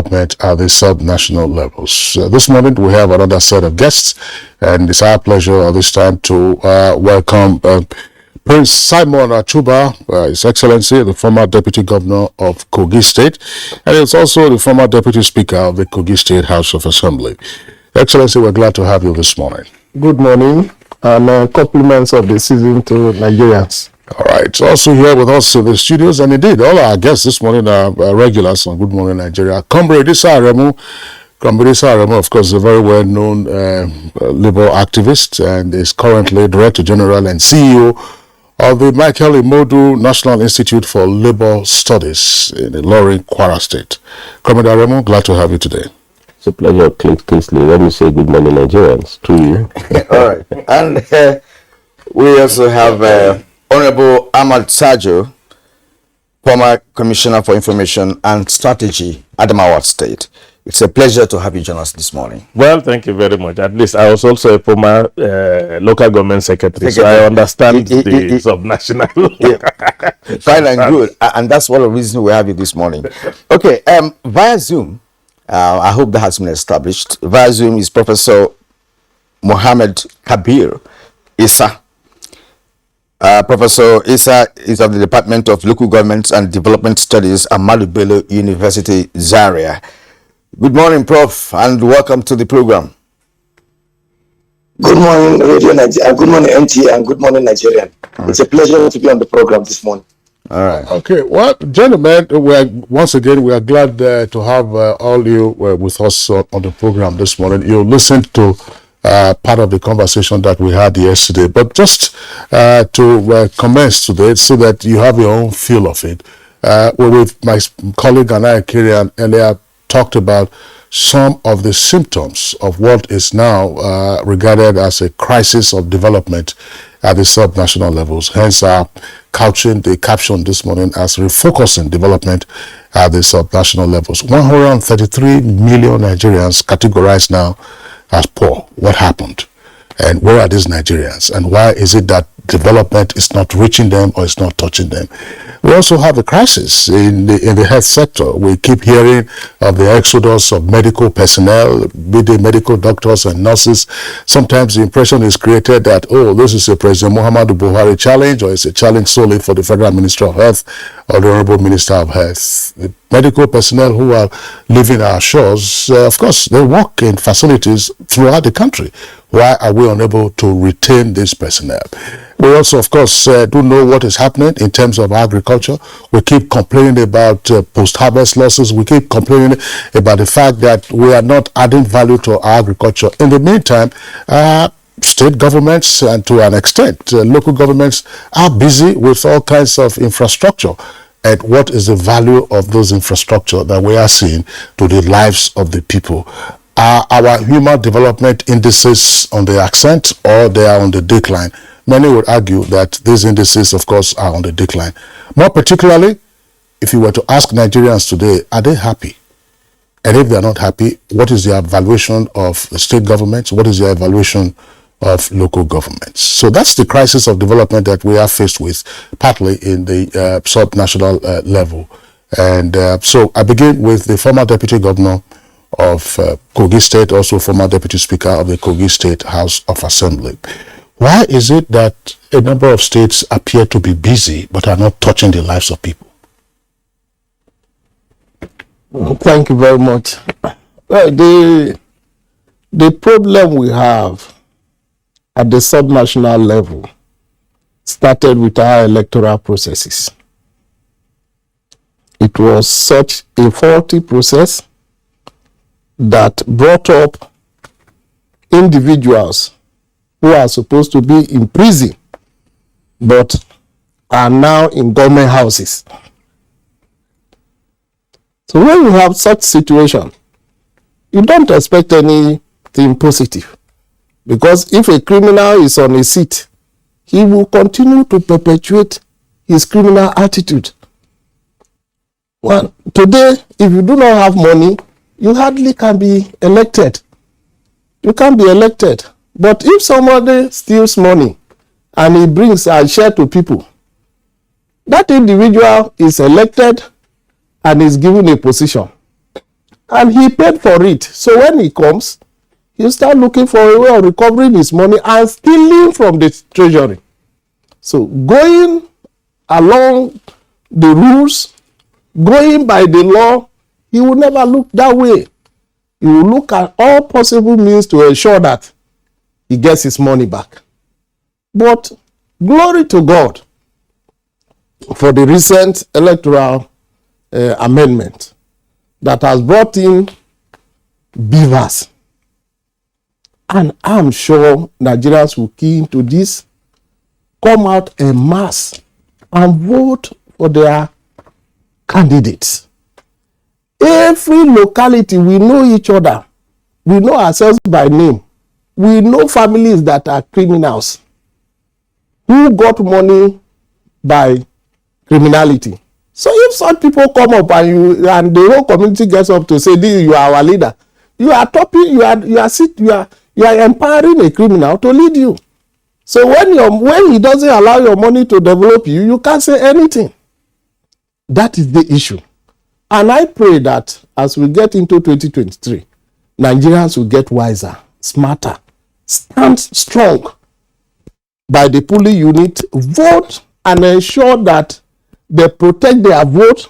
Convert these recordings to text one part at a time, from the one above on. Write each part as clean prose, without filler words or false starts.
development at the sub-national levels. This morning we have another set of guests, and it's our pleasure at this time to welcome Prince Simon Achuba, His Excellency, the former Deputy Governor of Kogi State, and it's also the former Deputy Speaker of the Kogi State House of Assembly. Excellency, we're glad to have you this morning. Good morning, and compliments of the season to Nigerians. All right. Also here with us in the studios, and indeed all our guests this morning are regulars on Good Morning Nigeria. Comrade Issa Aremu, of course, a very well-known labor activist, and is currently Director General and CEO of the Michael Imodu National Institute for Labor Studies in Ilorin, Kwara State. Comrade Aremu, glad to have you today. It's a pleasure, Kingsley. Let me say good morning, Nigerians, to you. All right. And we also have Honorable Ahmad Sajo, former Commissioner for Information and Strategy, Adamawa State. It's a pleasure to have you join us this morning. Well, thank you very much. At least I was also a former local government secretary, so I understand the subnational. Yeah. Fine and good. And that's one of the reasons we have you this morning. Okay, via Zoom, I hope that has been established. Via Zoom is Professor Mohammed Kabir Issa. Professor Issa is of the Department of Local Governments and Development Studies at Ahmadu Bello University, Zaria. Good morning, Prof, and welcome to the program. Good morning, Radio Nigeria. Good morning, NTA, and good morning, Nigerian. It's a pleasure to be on the program this morning. All right. Okay. Well, gentlemen, once again we are glad to have all you with us on the program this morning. You listened to part of the conversation that we had yesterday, but just to commence today so that you have your own feel of it. With my colleague and I, Kirian, earlier talked about some of the symptoms of what is now regarded as a crisis of development at the sub-national levels. Hence, couching the caption this morning as refocusing development at the sub-national levels. 133 million Nigerians categorized now as poor. What happened? And where are these Nigerians? And why is it that development is not reaching them or is not touching them? We also have a crisis in the health sector. We keep hearing of the exodus of medical personnel, be they medical doctors and nurses. Sometimes the impression is created that, oh, this is a President Muhammadu Buhari challenge, or it's a challenge solely for the Federal Minister of Health or the Honorable Minister of Health. The medical personnel who are leaving our shores, of course, they work in facilities throughout the country. Why are we unable to retain this personnel? We also, of course, do know what is happening in terms of agriculture. We keep complaining about post-harvest losses. We keep complaining about the fact that we are not adding value to our agriculture. In the meantime, state governments and to an extent, local governments are busy with all kinds of infrastructure. And what is the value of those infrastructure that we are seeing to the lives of the people? Are our human development indices on the ascent or they are on the decline? Many would argue that these indices, of course, are on the decline. More particularly, if you were to ask Nigerians today, are they happy? And if they're not happy, what is their evaluation of the state governments? What is their evaluation of local governments? So that's the crisis of development that we are faced with, partly in the sub-national level. And so I begin with the former Deputy Governor of Kogi State, also former Deputy Speaker of the Kogi State House of Assembly. Why is it that a number of states appear to be busy but are not touching the lives of people? Thank you very much. The problem we have at the subnational level started with our electoral processes. It was such a faulty process that brought up individuals who are supposed to be in prison but are now in government houses. So when you have such situation, you don't expect anything positive, because if a criminal is on a seat, he will continue to perpetuate his criminal attitude. Well, today, if you do not have money, you hardly can be elected. You can't be elected. But if somebody steals money and he brings a share to people, that individual is elected and is given a position. And he paid for it. So when he comes, he'll start looking for a way of recovering his money and stealing from the treasury. So going along the rules, going by the law, he will never look that way. He will look at all possible means to ensure that he gets his money back. But glory to God for the recent electoral amendment that has brought in beavers. And I'm sure Nigerians will key into this, come out en masse and vote for their candidates. Every locality, we know each other. We know ourselves by name. We know families that are criminals who got money by criminality. So if such people come up and the whole community gets up to say, "This, you are our leader," you are empowering a criminal to lead you. So when he doesn't allow your money to develop you, you can't say anything. That is the issue. And I pray that as we get into 2023, Nigerians will get wiser, smarter, stand strong by the polling unit, vote and ensure that they protect their vote,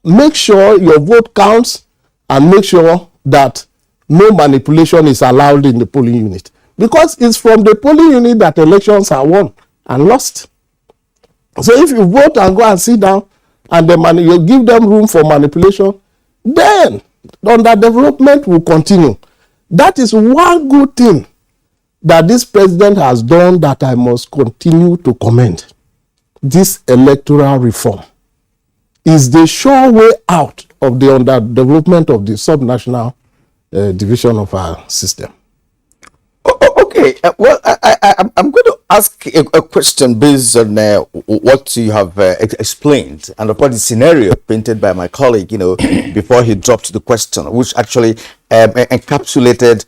make sure your vote counts, and make sure that no manipulation is allowed in the polling unit. Because it's from the polling unit that elections are won and lost. So if you vote and go and sit down, and you give them room for manipulation, then underdevelopment will continue. That is one good thing that this president has done that I must continue to commend. This electoral reform is the sure way out of the underdevelopment of the subnational division of our system. Okay, well, I'm going to ask a question based on what you have explained, and of course the scenario painted by my colleague, before he dropped the question, which actually encapsulated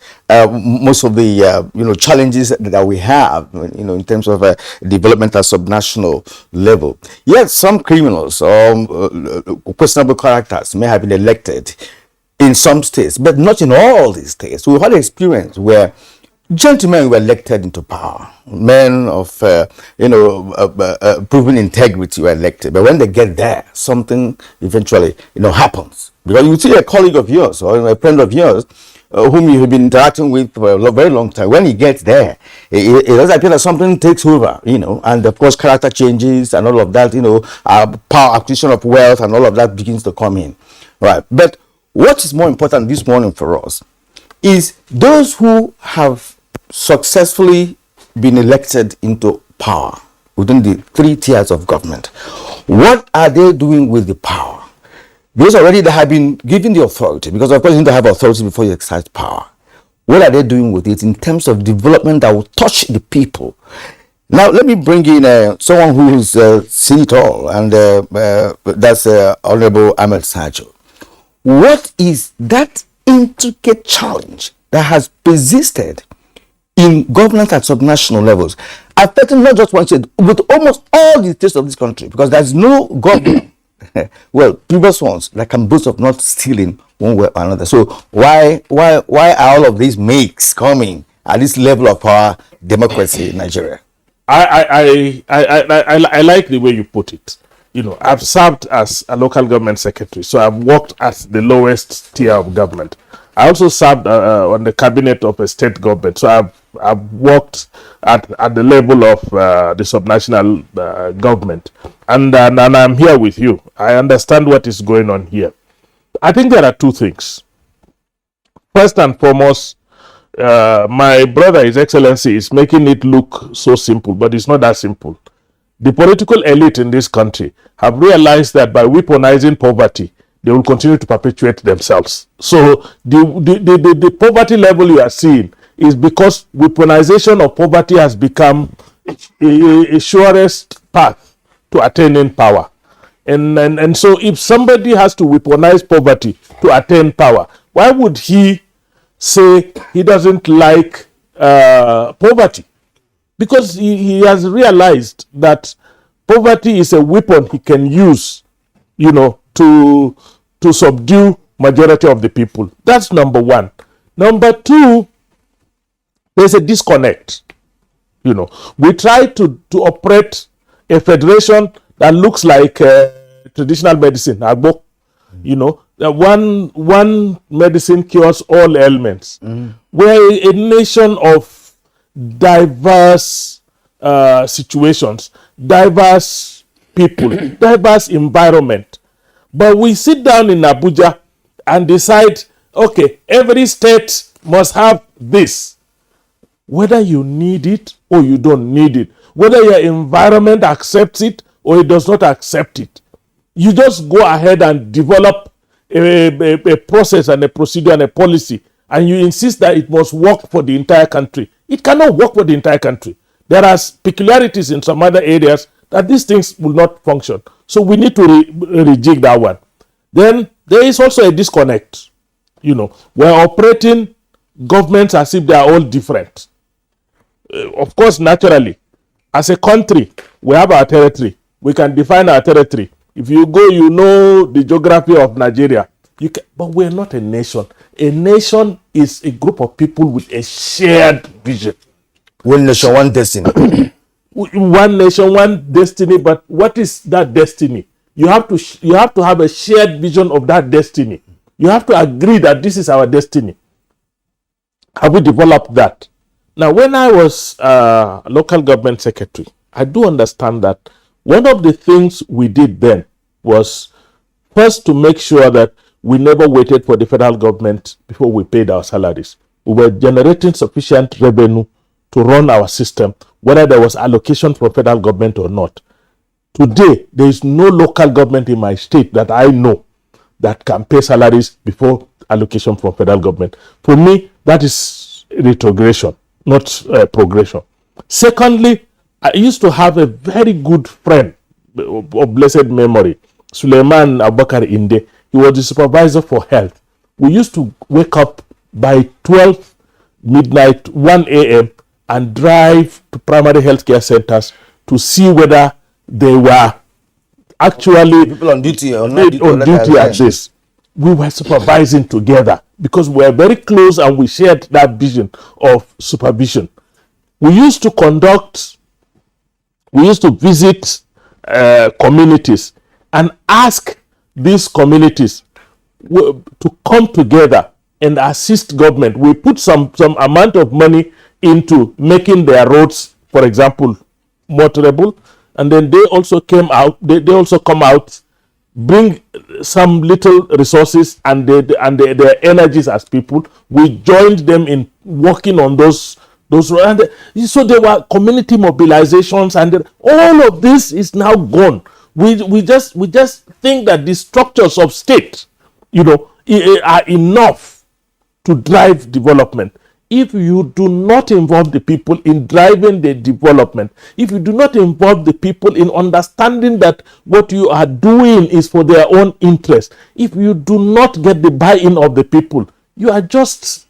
most of the challenges that we have, in terms of development at subnational level. Yes, some criminals or questionable characters may have been elected in some states, but not in all these states. We've had experience where gentlemen were elected into power, men of proven integrity were elected, but when they get there, something eventually happens. Because you see a colleague of yours or a friend of yours whom you have been interacting with for a very long time, when he gets there, it does appear that something takes over, and of course character changes and all of that, power, acquisition of wealth and all of that begins to come in. Right. But what is more important this morning for us is those who have successfully been elected into power within the 3 tiers of government. What are they doing with the power? Those already that have been given the authority, because of course you need to have authority before you exercise power. What are they doing with it in terms of development that will touch the people? Now let me bring in someone who has seen it all, and that's Honorable Ahmed Sajo. What is that intricate challenge that has persisted in governance at subnational levels, affecting not just one state, but almost all the states of this country? Because there's no government, well, previous ones that can boast of not stealing one way or another. So why are all of these makes coming at this level of our democracy in Nigeria? I like the way you put it. I've served as a local government secretary, so I've worked at the lowest tier of government. I also served on the cabinet of a state government, so I've worked at the level of the subnational government, and I'm here with you. I understand what is going on here. I think there are 2 things. First and foremost, my brother, His Excellency, is making it look so simple, but it's not that simple. The political elite in this country have realized that by weaponizing poverty, they will continue to perpetuate themselves. So the poverty level you are seeing is because weaponization of poverty has become a surest path to attaining power. And so if somebody has to weaponize poverty to attain power, why would he say he doesn't like poverty? Because he has realized that poverty is a weapon he can use, to subdue majority of the people. That's number one. Number two, there's a disconnect. You know, we try to operate a federation that looks like traditional medicine, agbo. You know, one medicine cures all ailments. We're a nation of diverse situations, diverse people, diverse environment. But we sit down in Abuja and decide, okay, every state must have this. Whether you need it or you don't need it, whether your environment accepts it or it does not accept it, you just go ahead and develop a process and a procedure and a policy, and you insist that it must work for the entire country. It cannot work for the entire country. There are peculiarities in some other areas that these things will not function. So we need to rejig that one. Then there is also a disconnect. You know, we're operating governments as if they are all different. Of course, naturally, as a country, we have our territory. We can define our territory. If you go, you know the geography of Nigeria. But we're not a nation. A nation is a group of people with a shared vision. One nation, one destiny. One nation, one destiny. But what is that destiny? You have to have a shared vision of that destiny. You have to agree that this is our destiny. Have we developed that? Now, when I was local government secretary, I do understand that one of the things we did then was first to make sure that we never waited for the federal government before we paid our salaries. We were generating sufficient revenue to run our system, whether there was allocation from federal government or not. Today, there is no local government in my state that I know that can pay salaries before allocation from federal government. For me, that is retrogression, not progression. Secondly, I used to have a very good friend of blessed memory, Suleiman Abubakar Inde. He was the supervisor for health. We used to wake up by 12 midnight, 1 a.m. and drive to primary healthcare centers to see whether they were actually People on duty or on not duty at this. We were supervising together because we were very close and we shared that vision of supervision. We used to visit communities and ask these communities to come together and assist government. We put some amount of money into making their roads, for example, motorable, and then they also came out. They also come out, bring some little resources and their energies as people. We joined them in working on those roads. So there were community mobilizations, and all of this is now gone. We just think that the structures of state, you know, are enough to drive development. If you do not involve the people in driving the development, if you do not involve the people in understanding that what you are doing is for their own interest, if you do not get the buy-in of the people, you're just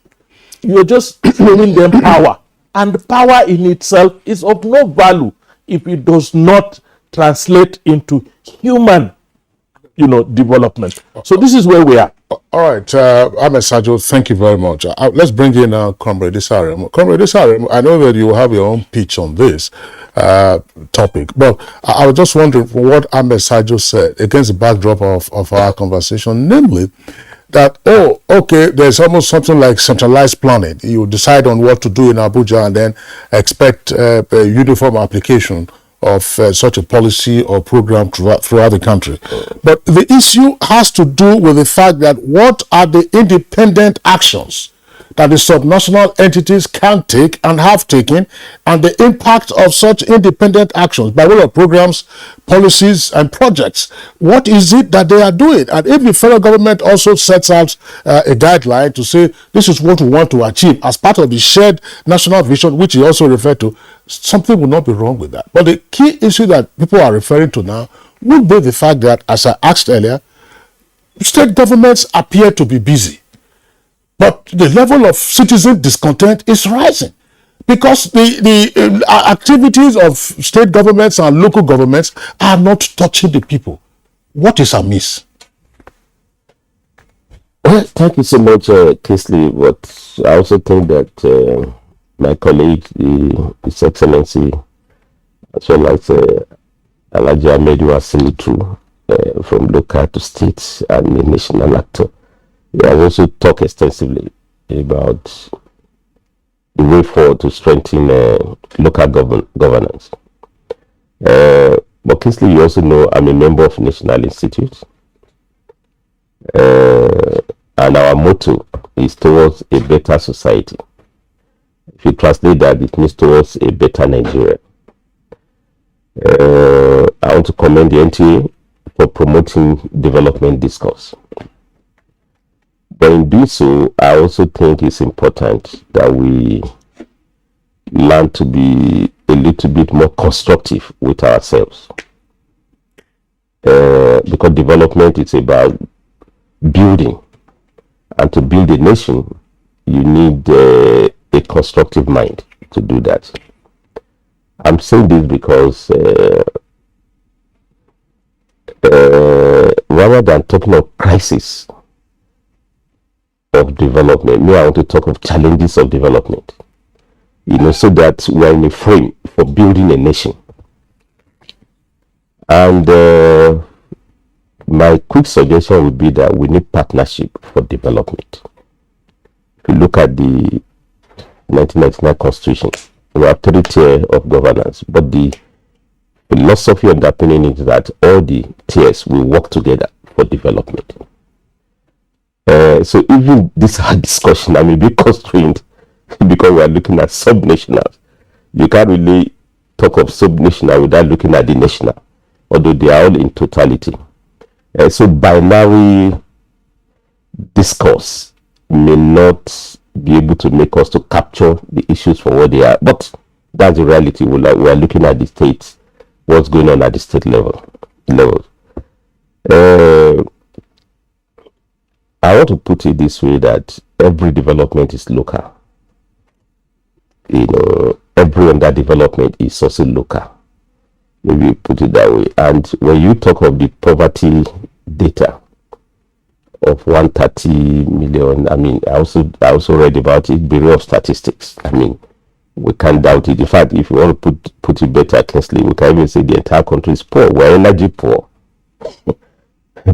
giving them power. And power in itself is of no value if it does not translate into human, development. So this is where we are. All right, Ahmed Sajo, thank you very much. Let's bring in Comrade Isarem. Comrade Isarem, I know that you have your own pitch on this topic, but I was just wondering from what Ahmed Sajo said against the backdrop of our conversation, namely that, there's almost something like centralized planning. You decide on what to do in Abuja and then expect a uniform application of such a policy or program throughout the country. But the issue has to do with the fact that what are the independent actions that the subnational entities can take and have taken, and the impact of such independent actions by way of programs, policies, and projects. What is it that they are doing? And if the federal government also sets out a guideline to say this is what we want to achieve as part of the shared national vision, which you also referred to, something will not be wrong with that. But the key issue that people are referring to now would be the fact that, as I asked earlier, state governments appear to be busy. But the level of citizen discontent is rising because the activities of state governments and local governments are not touching the people. What is amiss? Well, thank you so much, Kisley. But I also think that my colleague, His Excellency, as well as Alhaji Ahmed Wasili through from local to state and the national actor. We have also talked extensively about the way forward to strengthen local governance. But Kingsley, you also know I'm a member of National Institute, and our motto is towards a better society. If you translate that, it means towards a better Nigeria. I want to commend the NTA for promoting development discourse. But in doing so, I also think it's important that we learn to be a little bit more constructive with ourselves. Because development is about building. And to build a nation, you need a constructive mind to do that. I'm saying this because rather than talking of crisis of development, I want to talk of challenges of development. So that we are in a frame for building a nation. And my quick suggestion would be that we need partnership for development. If you look at the 1999 Constitution, we have 3 tiers of governance, but the philosophy underpinning it is that all the tiers will work together for development. So even this hard discussion, I may be constrained because we are looking at sub-nationals. You can't really talk of sub-national without looking at the national, although they are all in totality. So binary discourse may not be able to make us to capture the issues for what they are, but that's the reality. We are looking at the states, what's going on at the state level. I want to put it this way, that every development is local. Every underdevelopment is also local. Maybe put it that way. And when you talk of the poverty data of 130 million, I also read about it, Bureau of Statistics. We can't doubt it. In fact, if you want to put it better, Kingsley, we can even say the entire country is poor. We're energy poor.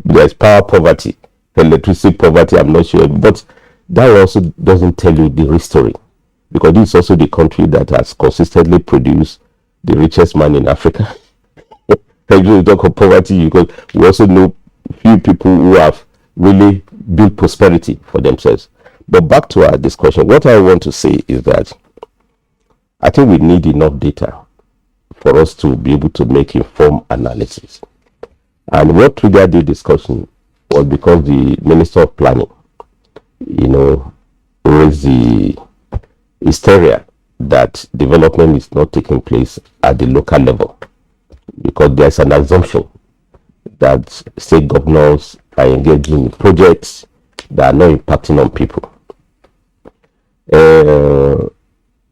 There's power poverty, electricity poverty, I'm not sure. But that also doesn't tell you the real story. Because this is also the country that has consistently produced the richest man in Africa. When you talk of poverty, because we also know few people who have really built prosperity for themselves. But back to our discussion, what I want to say is that I think we need enough data for us to be able to make informed analysis. And what triggered the discussion was because the Minister of Planning, raised the hysteria that development is not taking place at the local level, because there's an assumption that state governors are engaging in projects that are not impacting on people.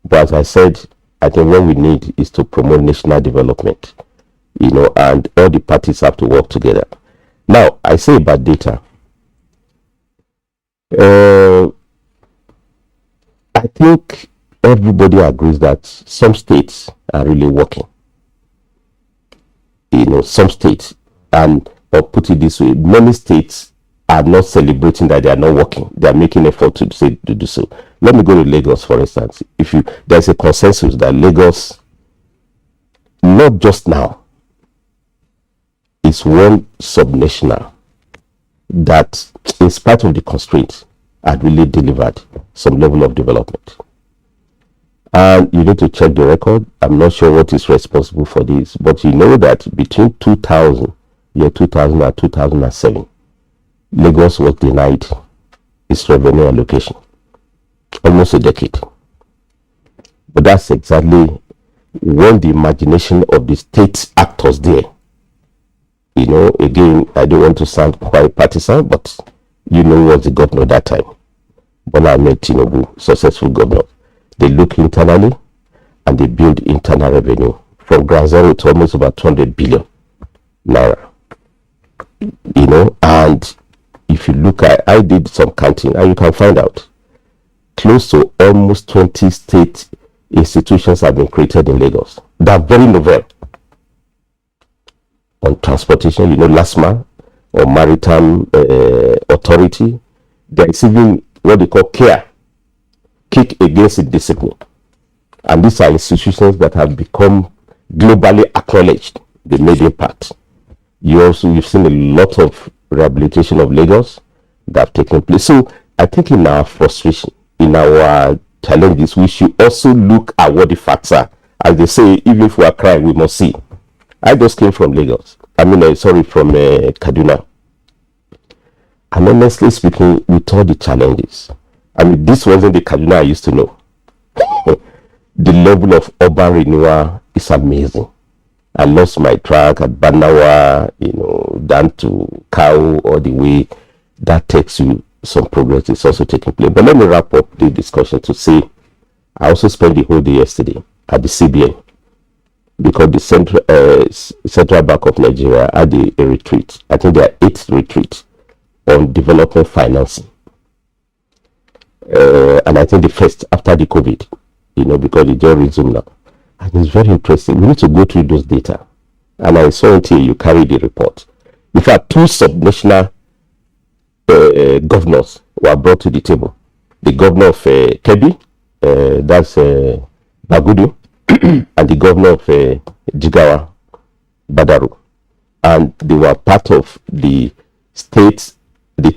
But as I said, I think what we need is to promote national development, and all the parties have to work together. Now, I say about data. I think everybody agrees that some states are really working. Some states, or put it this way, many states are not celebrating that they are not working. They are making effort to do so. Let me go to Lagos, for instance. There's a consensus that Lagos, not just now, is one subnational that, in spite of the constraints, had really delivered some level of development. And you need to check the record. I'm not sure what is responsible for this, but you know that between 2000 and 2007, Lagos was denied its revenue allocation, almost a decade. But that's exactly when the imagination of the state actors there, again, I don't want to sound quite partisan, but was the governor at that time. Bola Ahmed Tinubu, successful governor. They look internally and they build internal revenue from ground zero to almost about 200 billion naira. And if you look at, I did some counting, and you can find out close to almost 20 state institutions have been created in Lagos. They are very novel. On transportation, LASMA or Maritime Authority. There is even what they call CARE, Kick Against Indiscipline. And these are institutions that have become globally acknowledged. They made impact. You've seen a lot of rehabilitation of Lagos that have taken place. So I think in our frustration, in our challenges, we should also look at what the facts are. As they say, even if we are crying, we must see. I just came from Lagos. From Kaduna. And honestly speaking, with all the challenges, this wasn't the Kaduna I used to know. The level of urban renewal is amazing. I lost my track at Banawa, down to Cow, all the way. That takes you some progress. It's also taking place. But let me wrap up the discussion to say, I also spent the whole day yesterday at the CBN, because the Central Bank of Nigeria had a retreat. I think there are 8 retreats on development financing. And I think the first after the COVID, because it just resumed now. And it's very interesting. We need to go through those data. And I saw until you carry the report. In fact, 2 subnational governors were brought to the table. The governor of Kebbi, that's Bagudu, and the governor of Jigawa, Badaru. And they were part of the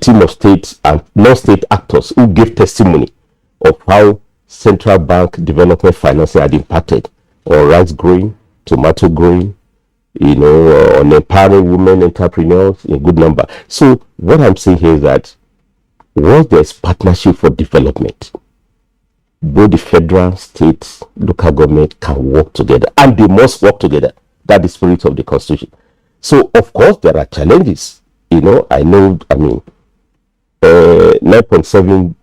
team of states and non-state actors who gave testimony of how central bank development financing had impacted on rice growing, tomato growing, on empowering women entrepreneurs in good number. So what I'm saying here is that once there's partnership for development, both the federal, state, local government can work together, and they must work together. That's the spirit of the Constitution. So, of course, there are challenges. I know, 9.7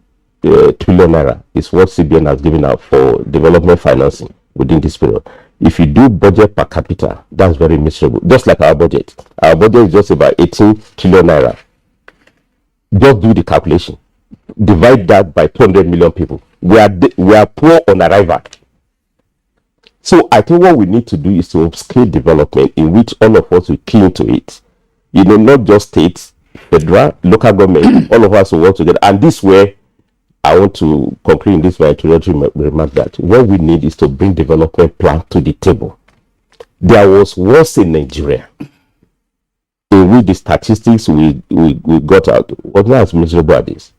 trillion naira is what CBN has given out for development financing within this period. If you do budget per capita, that's very miserable. Just like our budget. Our budget is just about 18 trillion naira. Just do the calculation. Divide that by 200 million people. We are poor on arrival. So I think what we need to do is to upscale development in which all of us will key into it. Not just states, federal, local government, all of us will work together. And this way, I want to conclude in this my introductory remark that what we need is to bring development plan to the table. There was once in Nigeria in which the statistics we got out was not as miserable as this.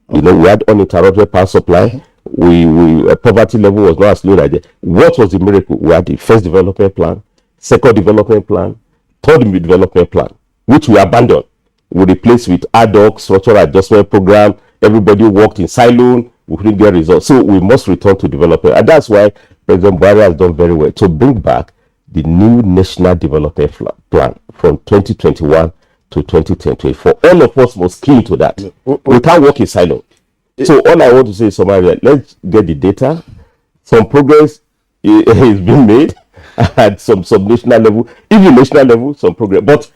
We had uninterrupted power supply. Poverty level was not as low as that. What was the miracle? We had the first development plan, second development plan, third development plan, which we abandoned. We replaced with ad hoc structural adjustment program. Everybody worked in silo. We couldn't get results. So we must return to development. And that's why President Buhari has done very well to bring back the new national development plan from 2021 to 2024. All of us must key into that. We can't work in silo. So all I want to say is, Somalia, let's get the data. Some progress is being made at some national level, even national level, some progress. But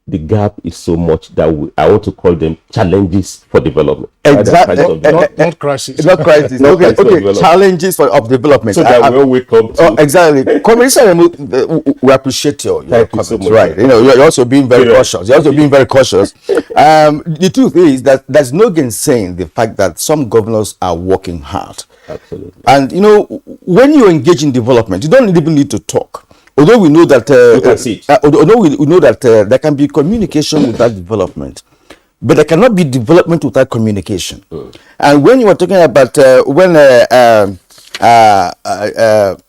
the gap is so much that I want to call them challenges for development. Exactly. Not crisis. Not crisis. Okay. Challenges of development. So that we'll wake up to. Exactly. Commissioner, we appreciate your comments. So right. You're also being very cautious. You're also being very cautious. The truth is that there's no gainsaying the fact that some governors are working hard. Absolutely. And when you engage in development, you don't even need to talk. Although we know that we know that there can be communication without development, but there cannot be development without communication. And when you were talking about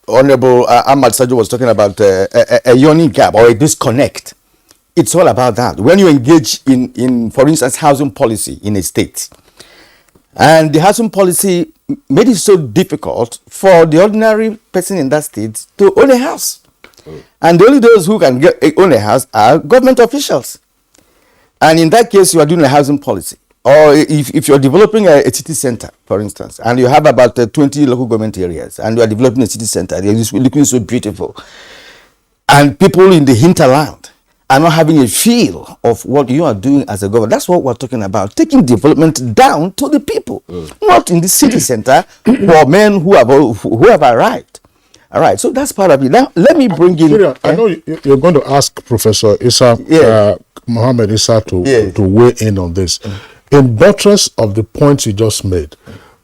Honorable Ahmad Sajo was talking about a yawning gap or a disconnect, it's all about that. When you engage in, for instance, housing policy in a state, and the housing policy made it so difficult for the ordinary person in that state to own a house. And only those who can own a house are government officials. And in that case, you are doing a housing policy. Or if you're developing a city center, for instance, and you have about 20 local government areas, and you are developing a city center, it's looking so beautiful. And people in the hinterland are not having a feel of what you are doing as a government. That's what we're talking about. Taking development down to the people, not in the city center for men who have arrived. All right, so that's part of it. Now, let me bring in... I know you're going to ask Professor Issa, Mohammed Issa to weigh in on this. In buttress of the points you just made,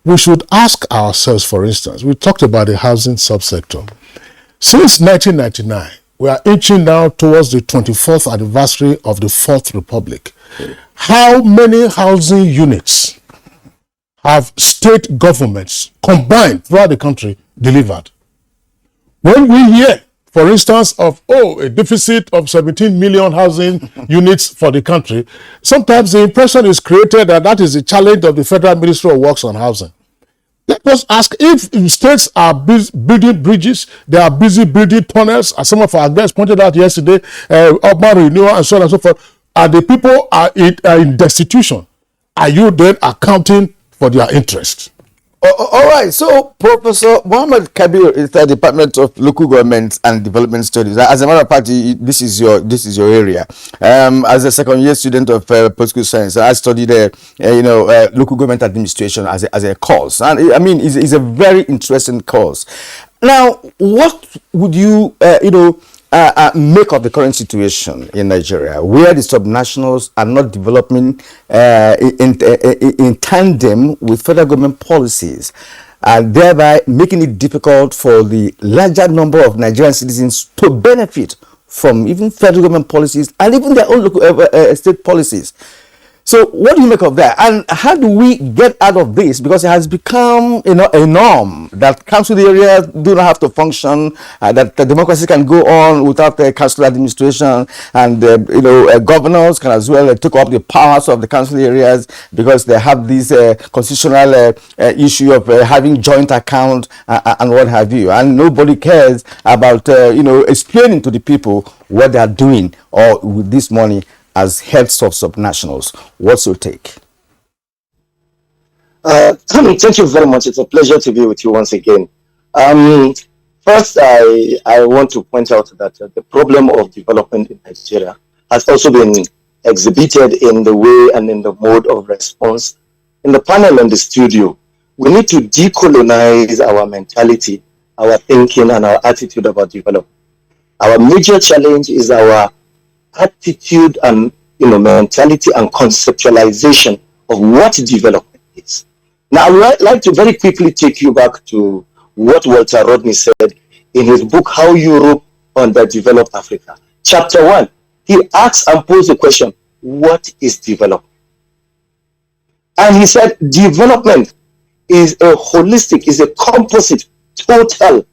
we should ask ourselves, for instance, we talked about the housing subsector. Since 1999, we are inching now towards the 24th anniversary of the Fourth Republic. How many housing units have state governments combined throughout the country delivered? When we hear, for instance, of a deficit of 17 million housing units for the country, sometimes the impression is created that is the challenge of the Federal Ministry of Works and Housing. Let us ask, if states are busy building bridges, they are busy building tunnels, as some of our guests pointed out yesterday, urban renewal and so on and so forth, and the people are in destitution, are you then accounting for their interests? All right, so Professor Mohammed Kabir is the Department of Local Government and Development Studies. As a matter of fact, this is your area. As a second year student of political science, I studied local government administration as a course, and I mean it's a very interesting course. Now, what would you make of the current situation in Nigeria, where the subnationals are not developing in tandem with federal government policies, and thereby making it difficult for the larger number of Nigerian citizens to benefit from even federal government policies and even their own local state policies? So what do you make of that? And how do we get out of this? Because it has become a norm that council areas do not have to function, that the democracy can go on without the council administration, and governors can as well take up the powers of the council areas because they have this constitutional issue of having joint account and what have you. And nobody cares about explaining to the people what they are doing or with this money as heads of subnationals. What's your take? Thank you very much. It's a pleasure to be with you once again. First, I want to point out that the problem of development in Nigeria has also been exhibited in the way and in the mode of response. In the panel and the studio, we need to decolonize our mentality, our thinking, and our attitude about development. Our major challenge is our attitude and mentality and conceptualization of what development is. Now, I would like to very quickly take you back to what Walter Rodney said in his book, How Europe Underdeveloped Africa. Chapter 1, he asks and poses the question, what is development? And he said, development is a holistic, is a composite, total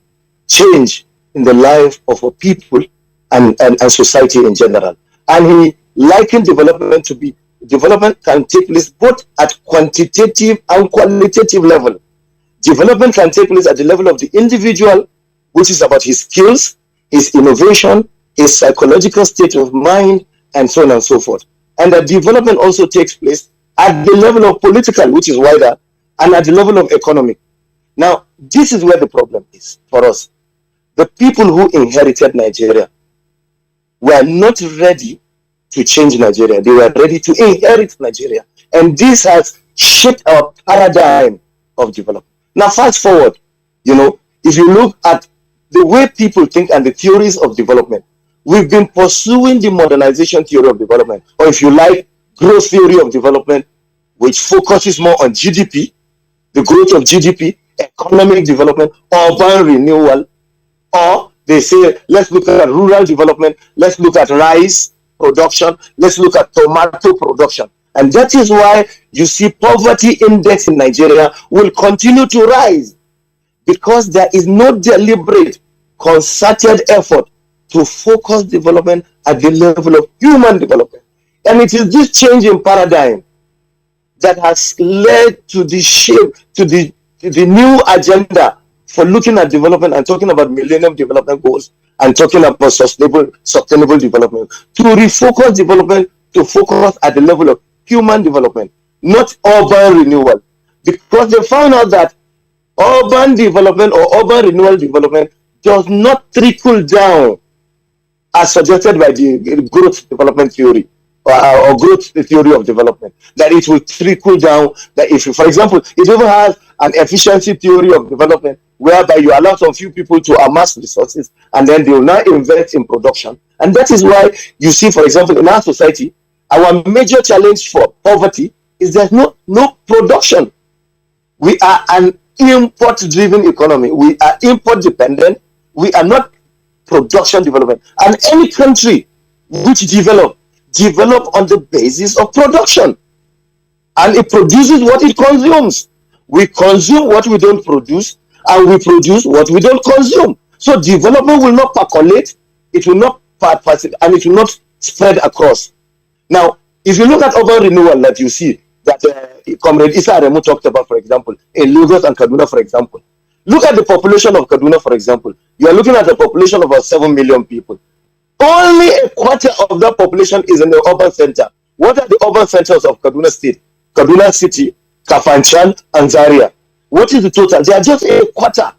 change in the life of a people and society in general. And he likened development to be, development can take place both at quantitative and qualitative level. Development can take place at the level of the individual, which is about his skills, his innovation, his psychological state of mind, and so on and so forth. And that development also takes place at the level of political, which is wider, and at the level of economic. Now, this is where the problem is for us. The people who inherited Nigeria were not ready to change Nigeria. They were ready to inherit Nigeria. And this has shaped our paradigm of development. Now, fast forward, if you look at the way people think and the theories of development, we've been pursuing the modernization theory of development, or if you like, growth theory of development, which focuses more on GDP, the growth of GDP, economic development, urban renewal, or they say, let's look at rural development, let's look at rice production, let's look at tomato production. And that is why you see poverty index in Nigeria will continue to rise, because there is no deliberate, concerted effort to focus development at the level of human development. And it is this change in paradigm that has led to the shape, to the new agenda for looking at development and talking about Millennium Development Goals and talking about sustainable development, to refocus development to focus at the level of human development, not urban renewal. Because they found out that urban development or urban renewal development does not trickle down as suggested by the growth development theory or growth theory of development, that it will trickle down. That if you, for example, it even has an efficiency theory of development whereby you allow some few people to amass resources and then they will now invest in production. And that is why you see, for example, in our society, our major challenge for poverty is there's no production. We are an import-driven economy. We are import-dependent. We are not production development. And any country which develop on the basis of production. And it produces what it consumes. We consume what we don't produce, and we produce what we don't consume. So development will not percolate, it will not and it will not spread across. Now, if you look at urban renewal that you see, that Comrade Issa Aremu talked about, for example, in Lagos and Kaduna, for example. Look at the population of Kaduna, for example. You are looking at a population of about 7 million people. Only a quarter of that population is in the urban center. What are the urban centers of Kaduna State? Kaduna City, Kafanchan, and Zaria. What is the total? They are just a quarter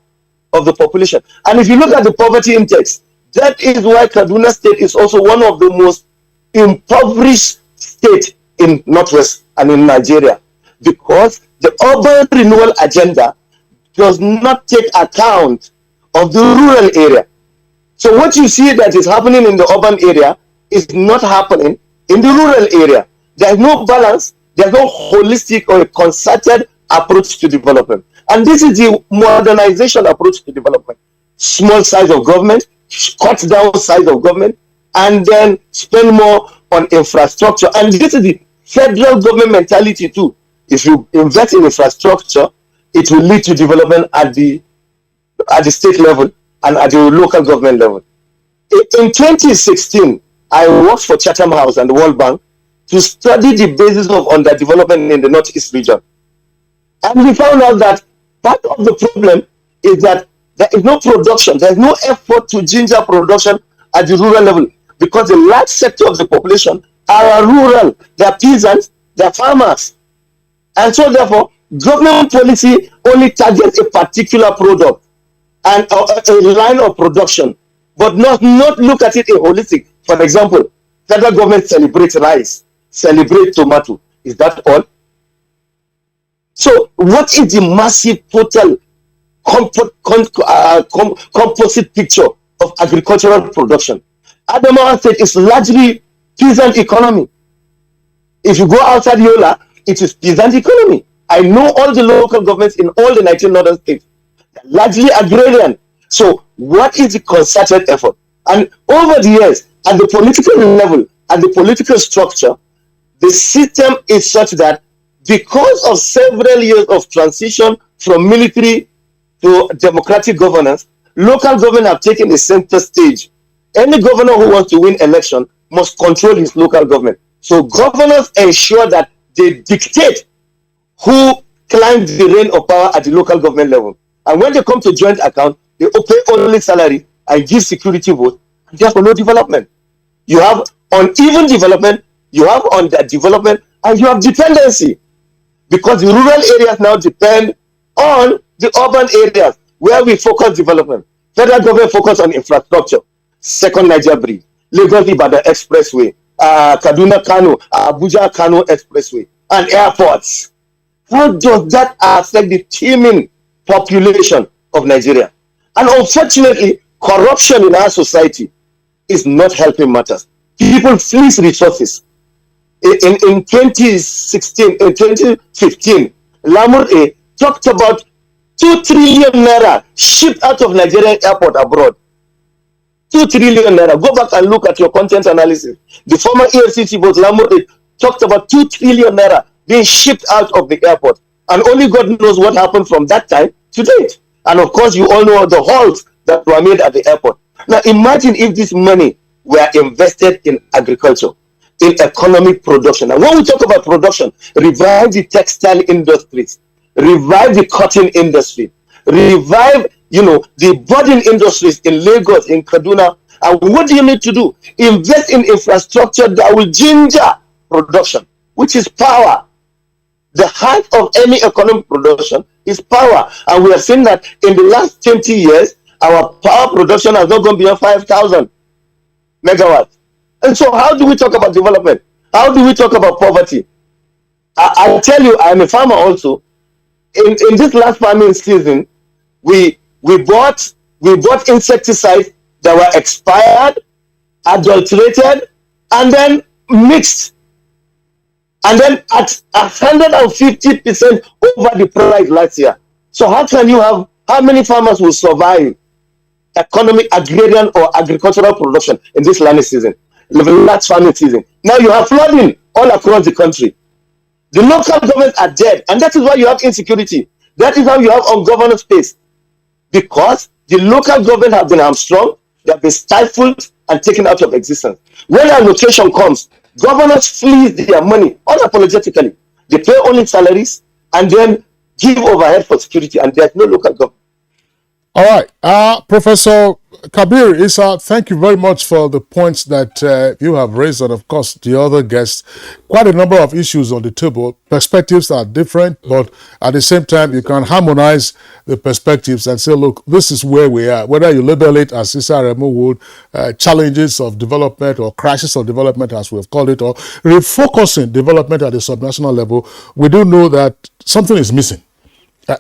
of the population. And if you look at the poverty index, that is why Kaduna State is also one of the most impoverished states in Northwest and in Nigeria, because the urban renewal agenda does not take account of the rural area. So what you see that is happening in the urban area is not happening in the rural area. There's no balance, there's no holistic or a concerted approach to development. And this is the modernization approach to development. Small size of government, cut down size of government, and then spend more on infrastructure. And this is the federal government mentality too. If you invest in infrastructure, it will lead to development at the state level and at the local government level. In 2016, I worked for Chatham House and the World Bank to study the basis of underdevelopment in the Northeast region. And we found out that part of the problem is that there is no production, there is no effort to ginger production at the rural level, because the large sector of the population are rural, they are peasants, they are farmers. And so therefore, government policy only targets a particular product and a line of production, but not look at it in holistic. For example, federal government celebrates rice, celebrates tomato. Is that all? So what is the massive total composite picture of agricultural production? Adamawa State is largely peasant economy. If you go outside Yola, it is peasant economy. I know all the local governments in all the 19 northern states, largely agrarian. So what is the concerted effort? And over the years, at the political level, at the political structure, the system is such that because of several years of transition from military to democratic governance, local government have taken a center stage. Any governor who wants to win election must control his local government. So governors ensure that they dictate who climbs the reign of power at the local government level. And when they come to joint account, they pay only salary and give security vote, and therefore no development. You have uneven development, you have underdevelopment, and you have dependency. Because the rural areas now depend on the urban areas where we focus development. Federal government focus on infrastructure, second Niger Bridge, Lagos-Ibadan Expressway, Kaduna-Kano, Abuja-Kano Expressway, and airports. How does that affect the teeming population of Nigeria? And unfortunately, corruption in our society is not helping matters. People fleece resources. In 2016, in 2015, Lamurde talked about 2 trillion naira shipped out of Nigerian airport abroad. 2 trillion naira. Go back and look at your content analysis. The former EFCC boss Lamurde talked about 2 trillion naira being shipped out of the airport. And only God knows what happened from that time to date. And of course, you all know the halts that were made at the airport. Now, imagine if this money were invested in agriculture, in economic production. And when we talk about production, revive the textile industries, revive the cotton industry, revive, the budding industries in Lagos, in Kaduna. And what do you need to do? Invest in infrastructure that will ginger production, which is power. The heart of any economic production is power. And we have seen that in the last 20 years, our power production has not gone beyond 5,000. megawatts. And so how do we talk about development? How do we talk about poverty? I tell you, I'm a farmer also. In this last farming season, we bought insecticides that were expired, adulterated, and then mixed, and then at 150% over the price last year. So how many farmers will survive economic, agrarian, or agricultural production in this rainy season, the last farming season? Now you have flooding all across the country. The local governments are dead, and that is why you have insecurity. That is how you have ungoverned space, because the local government have been hamstrung, they have been stifled and taken out of existence. When allocation comes, governors fleece their money unapologetically. They pay only salaries and then give overhead for security, and there's no local government. All right. Professor Kabir Issa, thank you very much for the points that you have raised, and of course the other guests. Quite a number of issues on the table. Perspectives are different, but at the same time you can harmonize the perspectives and say, look, this is where we are. Whether you label it as Issa Remo would, challenges of development or crisis of development as we've called it, or refocusing development at the subnational level, we do know that something is missing.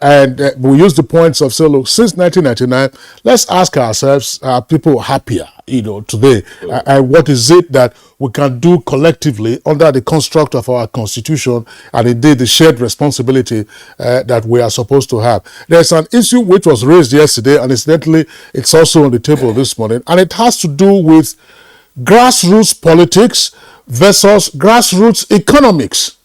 And we use the points of, say, look, since 1999, let's ask ourselves, are people happier, today? And what is it that we can do collectively under the construct of our constitution and indeed the shared responsibility that we are supposed to have? There's an issue which was raised yesterday, and incidentally, it's also on the table this morning, and it has to do with grassroots politics versus grassroots economics.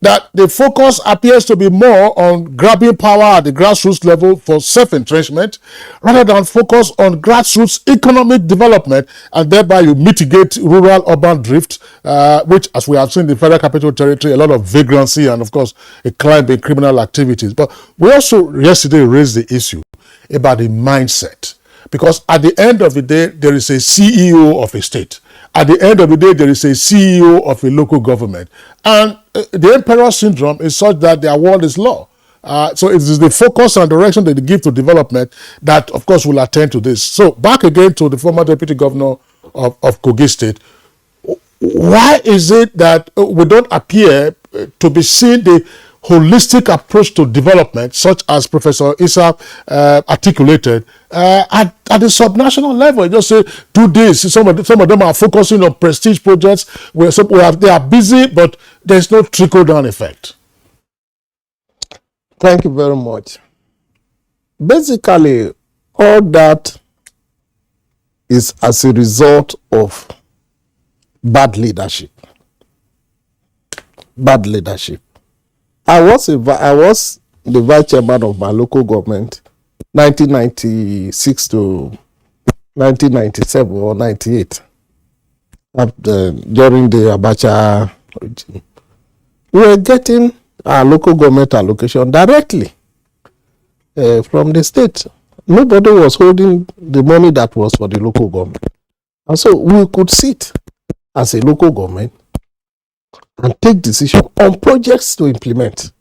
That the focus appears to be more on grabbing power at the grassroots level for self-entrenchment rather than focus on grassroots economic development, and thereby you mitigate rural-urban drift, which, as we have seen in the Federal Capital Territory, a lot of vagrancy and, of course, a climb in criminal activities. But we also yesterday raised the issue about the mindset, because at the end of the day, there is a CEO of a state. At the end of the day, there is a CEO of a local government. And the emperor syndrome is such that their word is law. So it is the focus and direction that they give to development that, of course, will attend to this. So back again to the former deputy governor of Kogi State. Why is it that we don't appear to be seeing the holistic approach to development, such as Professor Issa articulated, at the subnational level? You just say, do this. Some of them are focusing on prestige projects where they are busy, but there's no trickle-down effect. Thank you very much. Basically, all that is as a result of bad leadership. Bad leadership. I was the vice chairman of my local government, 1996 to 1997 or 98, during the Abuja regime. We were getting our local government allocation directly from the state. Nobody was holding the money that was for the local government. And so we could sit as a local government and take decision on projects to implement.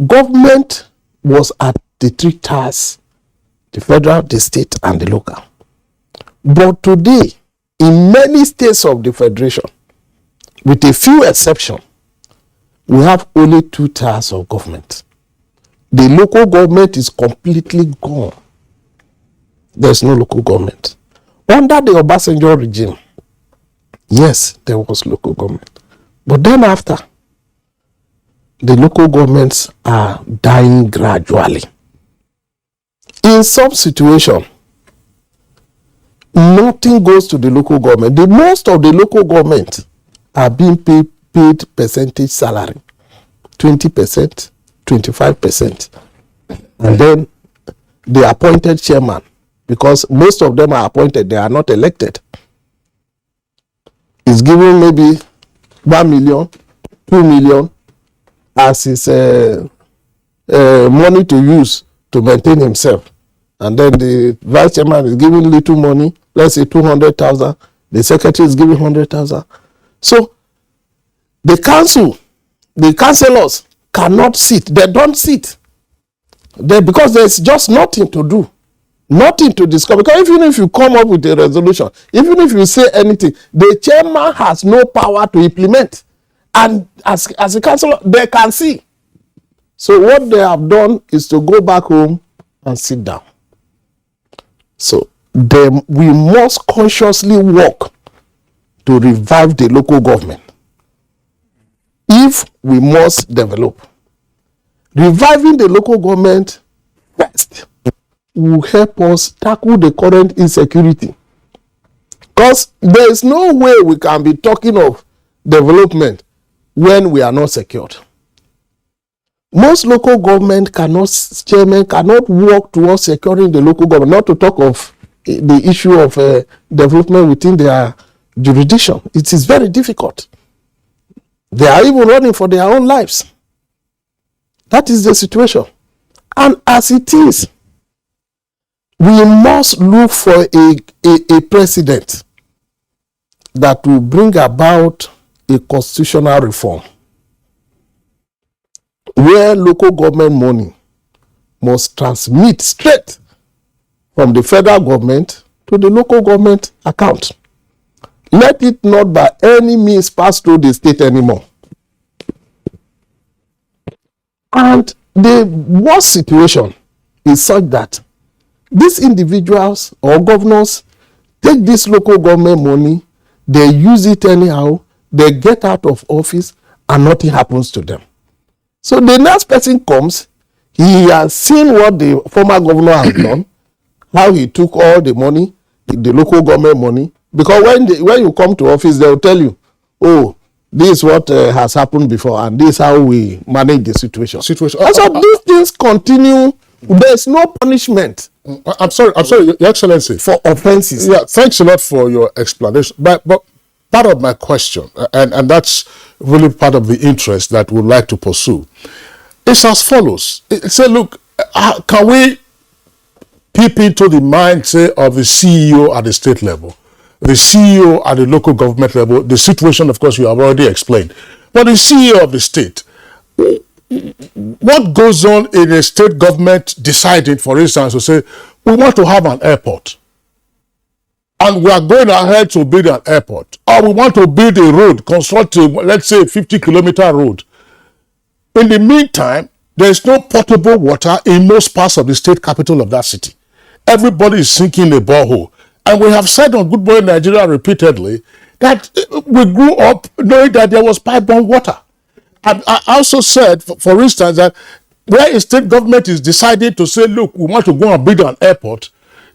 Government was at the three tiers: the federal, the state, and the local. But today, in many states of the federation, with a few exceptions, we have only two tiers of government. The local government is completely gone. There's no local government. Under the Obasanjo regime, yes, there was local government. But then after, the local governments are dying gradually. In some situation, nothing goes to the local government. The most of the local government are being paid percentage salary, 20%, 25%. And then the appointed chairman, because most of them are appointed, they are not elected, is given maybe 1 million, 2 million as his money to use to maintain himself. And then the vice chairman is giving little money, let's say 200,000. The secretary is giving 100,000. So the councillors cannot sit. They don't sit. Because there's just nothing to do. Nothing to discuss, because even if you come up with a resolution, even if you say anything, the chairman has no power to implement. And as a councillor, they can see. So what they have done is to go back home and sit down. So we must consciously work to revive the local government. If we must develop, reviving the local government first will help us tackle the current insecurity. Because there is no way we can be talking of development when we are not secured. Most local government chairmen cannot work towards securing the local government, not to talk of the issue of development within their jurisdiction. It is very difficult. They are even running for their own lives. That is the situation. And as it is, we must look for a president that will bring about a constitutional reform where local government money must transmit straight from the federal government to the local government account. Let it not by any means pass through the state anymore. And the worst situation is such that these individuals or governors take this local government money, they use it anyhow, they get out of office, and nothing happens to them. So the next person comes, he has seen what the former governor has done, how he took all the money, the local government money, because when you come to office, they will tell you, oh, this is what has happened before, and this is how we manage the situation. And so these things continue. There is no punishment. I'm sorry, Your Excellency. For offenses. Yeah, thanks a lot for your explanation. But part of my question, and that's really part of the interest that we'd like to pursue, is as follows. Say, look, can we peep into the mindset of the CEO at the state level, the CEO at the local government level? The situation, of course, you have already explained. But the CEO of the state, what goes on in a state government deciding, for instance, to say, we want to have an airport, and we are going ahead to build an airport, or we want to build a road, construct a, let's say, 50-kilometer road. In the meantime, there is no potable water in most parts of the state capital of that city. Everybody is sinking a borehole. And we have said on Good Morning Nigeria repeatedly that we grew up knowing that there was pipe-borne water. And I also said, for instance, that where a state government is deciding to say, look, we want to go and build an airport,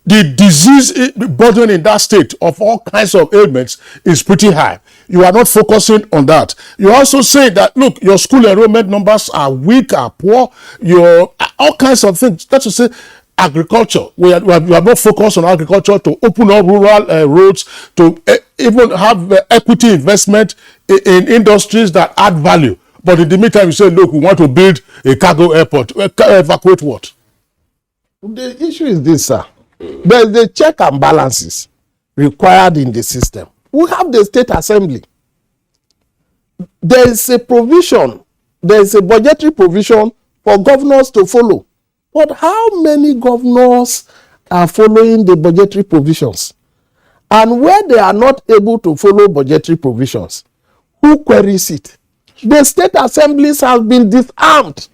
the disease burden in that state of all kinds of ailments is pretty high. You are not focusing on that. You also say that, look, your school enrollment numbers are weak, are poor, your all kinds of things. That's to say, agriculture. We are not focused on agriculture to open up rural roads, to even have equity investment in industries that add value. But in the meantime, you say, look, we want to build a cargo airport. Evacuate what? The issue is this, sir. There is the check and balances required in the system. We have the state assembly. There is a provision, there is a budgetary provision for governors to follow. But how many governors are following the budgetary provisions? And where they are not able to follow budgetary provisions, who queries it? The state assemblies have been disarmed.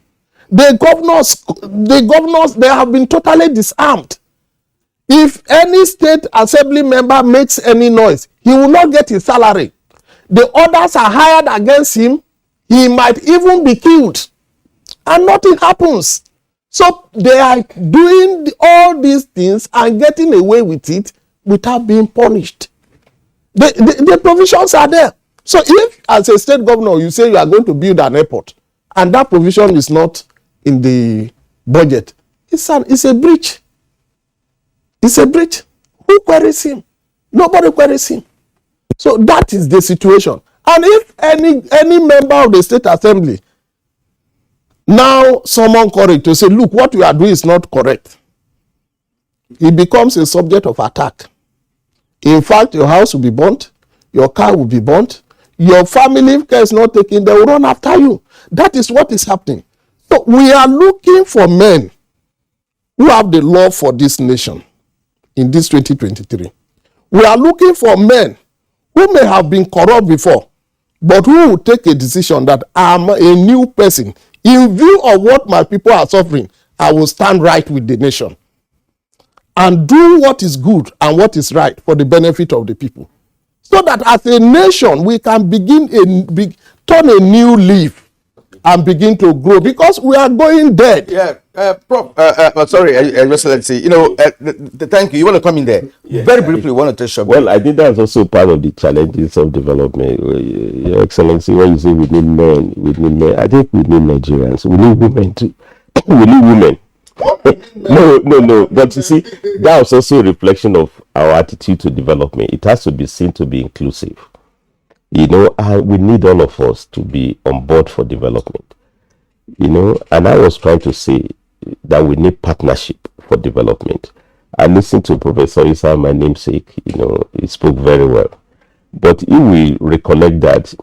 The governors, they have been totally disarmed. If any state assembly member makes any noise, he will not get his salary. The orders are hired against him. He might even be killed. And nothing happens. So they are doing all these things and getting away with it without being punished. The provisions are there. So if as a state governor you say you are going to build an airport and that provision is not in the budget, it's a breach. It's a breach. Who queries him? Nobody queries him. So that is the situation. And if any member of the state assembly now summon courage to say, look, what you are doing is not correct, it becomes a subject of attack. In fact, your house will be burnt, your car will be burnt, your family, if care is not taken, they will run after you. That is what is happening. So we are looking for men who have the love for this nation, in this 2023. We are looking for men who may have been corrupt before, but who will take a decision that I'm a new person. In view of what my people are suffering, I will stand right with the nation and do what is good and what is right for the benefit of the people. So that as a nation, we can turn a new leaf and begin to grow, because we are going dead. Yeah, Prof. Sorry, Your Excellency. Thank you. You want to come in there? Yes, Very briefly, want to touch Well, I think that's also part of the challenges of development. Your Excellency, when you say we need men, I think we need Nigerians. We need women too. We need women. No. But you see, that was also a reflection of our attitude to development. It has to be seen to be inclusive. We need all of us to be on board for development. And I was trying to say that we need partnership for development. I listened to Professor Issa, my namesake. He spoke very well. But if we recollect that,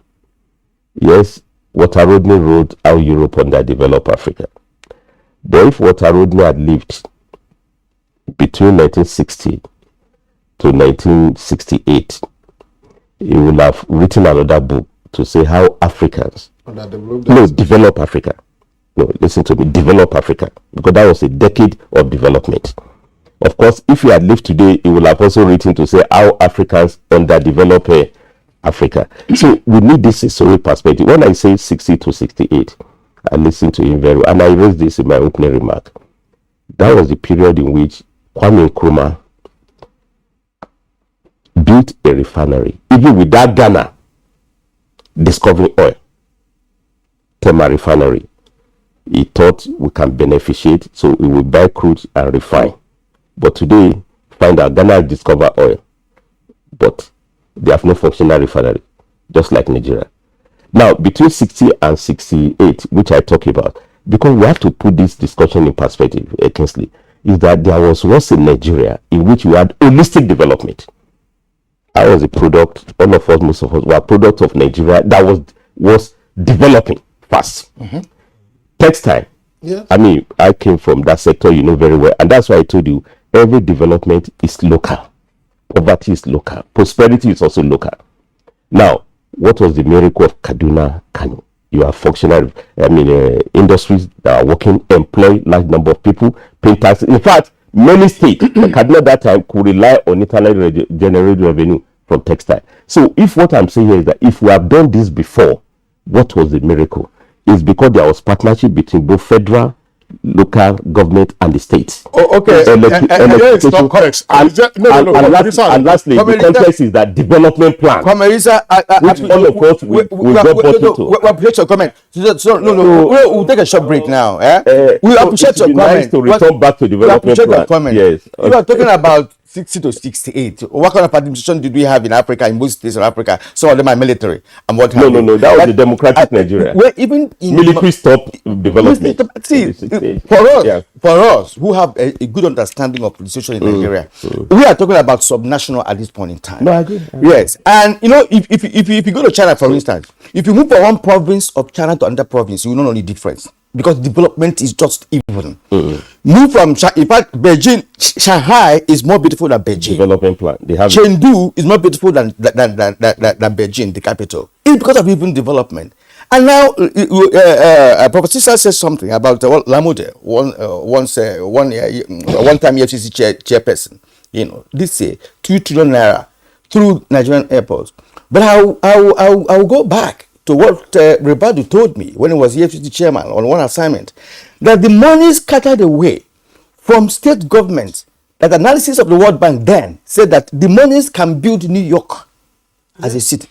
yes, Walter Rodney wrote How Europe Underdeveloped Africa. But if Walter Rodney had lived between 1960 to 1968, he would have written another book to say how Africans develop Africa. No, listen to me, develop Africa, because that was a decade of development. Of course, if he had lived today, he would have also written to say how Africans underdevelop Africa. So we need this historic perspective. When I say 60 to 68, I listened to him very well, and I raised this in my opening remark. That was the period in which Kwame Nkrumah built a refinery, even without Ghana discovering oil. Tema refinery. He thought we can beneficiate, so we will buy crude and refine. But today, find out Ghana discover oil, but they have no functional refinery, just like Nigeria. Now, between 60 and 68, which I talk about, because we have to put this discussion in perspective, Kingsley, is that there was once in Nigeria in which we had holistic development. I was a product, all of us, most of us, were a product of Nigeria that was developing fast. Mm-hmm. Textile. Yes. I came from that sector, very well. And that's why I told you, every development is local. Poverty is local. Prosperity is also local. Now, what was the miracle of Kaduna, Kano? You have functional, industries that are working, employ large number of people, pay taxes. In fact, many states, Kaduna that time could rely on internally generated revenue from textile. So if what I'm saying here is that if we have done this before, what was the miracle? It's because there was partnership between both federal, local government and the states. Okay. And lastly, the context is that development plan, which all of us will get bought into. We appreciate your comment. We'll take a short break now. We appreciate your comment. Nice to return back to development plan. Yes. You are talking about 60 to 68. What kind of administration did we have in Africa, in most states of Africa? Some of them are military. And what No. That was the democratic Nigeria. Where even in military stop development. See, for us who have a good understanding of the situation in Nigeria, we are talking about subnational at this point in time. No, I agree. Yes, and if you go to China, for instance, if you move from one province of China to another province, you will not know the difference, because development is just even. Move from in fact, Beijing, Shanghai is more beautiful than Beijing. Development plan. They have Chengdu is more beautiful than Beijing, the capital. It's because of even development. And now, Professor Sisa says something about Lamode, one-time EFCC chairperson. This year, 2 trillion naira through Nigerian airports. But I will go back to what Rebadu told me when he was EFCC chairman on one assignment, that the money scattered away from state governments. That analysis of the World Bank then said that the monies can build New York as a city.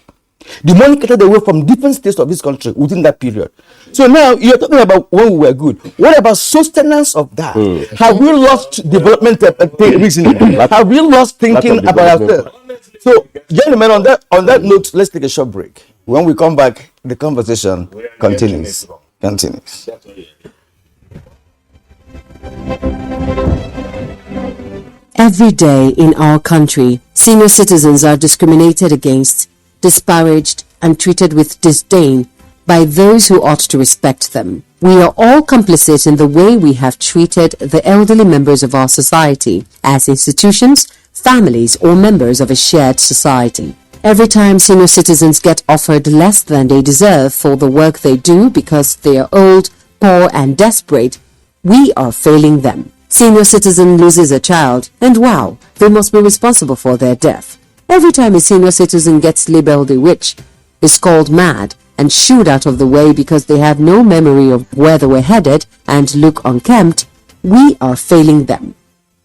The money scattered away from different states of this country within that period. So now you're talking about when we were good. What about sustenance of that? Have we lost development reasoning? Have we lost thinking about ourselves? So, gentlemen, on that note, let's take a short break. When we come back, the conversation continues. Every day in our country, senior citizens are discriminated against, disparaged, and treated with disdain by those who ought to respect them. We are all complicit in the way we have treated the elderly members of our society as institutions, families, or members of a shared society. Every time senior citizens get offered less than they deserve for the work they do because they are old, poor, and desperate, we are failing them. Senior citizen loses a child, and wow, they must be responsible for their death. Every time a senior citizen gets labeled a witch, is called mad, and shooed out of the way because they have no memory of where they were headed and look unkempt, we are failing them.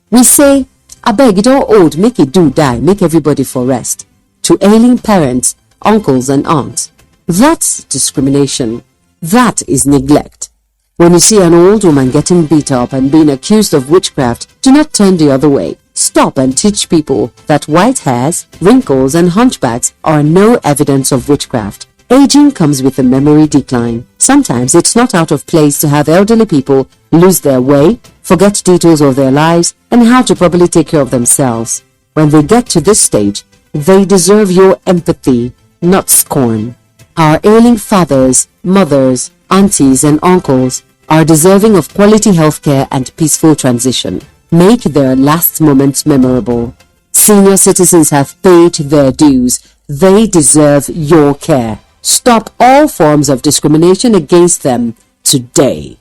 We say, abeg, it all old, make it do die, make everybody for rest, to ailing parents, uncles and aunts. That's discrimination. That is neglect. When you see an old woman getting beat up and being accused of witchcraft, do not turn the other way. Stop and teach people that white hairs, wrinkles and hunchbacks are no evidence of witchcraft. Aging comes with a memory decline. Sometimes it's not out of place to have elderly people lose their way, forget details of their lives, and how to properly take care of themselves. When they get to this stage, they deserve your empathy, not scorn. Our ailing fathers, mothers, aunties, and uncles are deserving of quality healthcare and peaceful transition. Make their last moments memorable. Senior citizens have paid their dues. They deserve your care. Stop all forms of discrimination against them today.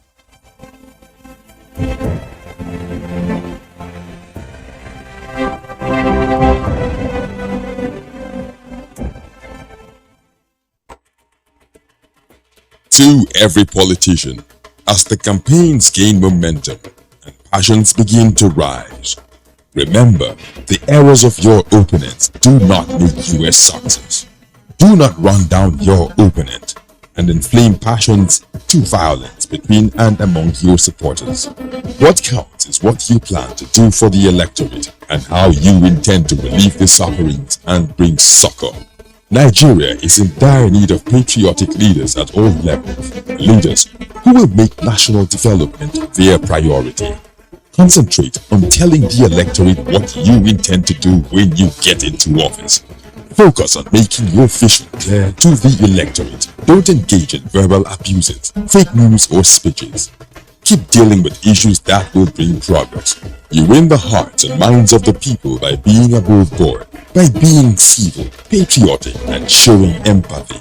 To every politician, as the campaigns gain momentum and passions begin to rise, remember, the errors of your opponents do not make you a success. Do not run down your opponent and inflame passions to violence between and among your supporters. What counts is what you plan to do for the electorate and how you intend to relieve the sufferings and bring succor. Nigeria is in dire need of patriotic leaders at all levels, leaders who will make national development their priority. Concentrate on telling the electorate what you intend to do when you get into office. Focus on making your vision clear to the electorate. Don't engage in verbal abuses, fake news or speeches. Keep dealing with issues that will bring progress. You win the hearts and minds of the people by being above board, by being civil, patriotic, and showing empathy.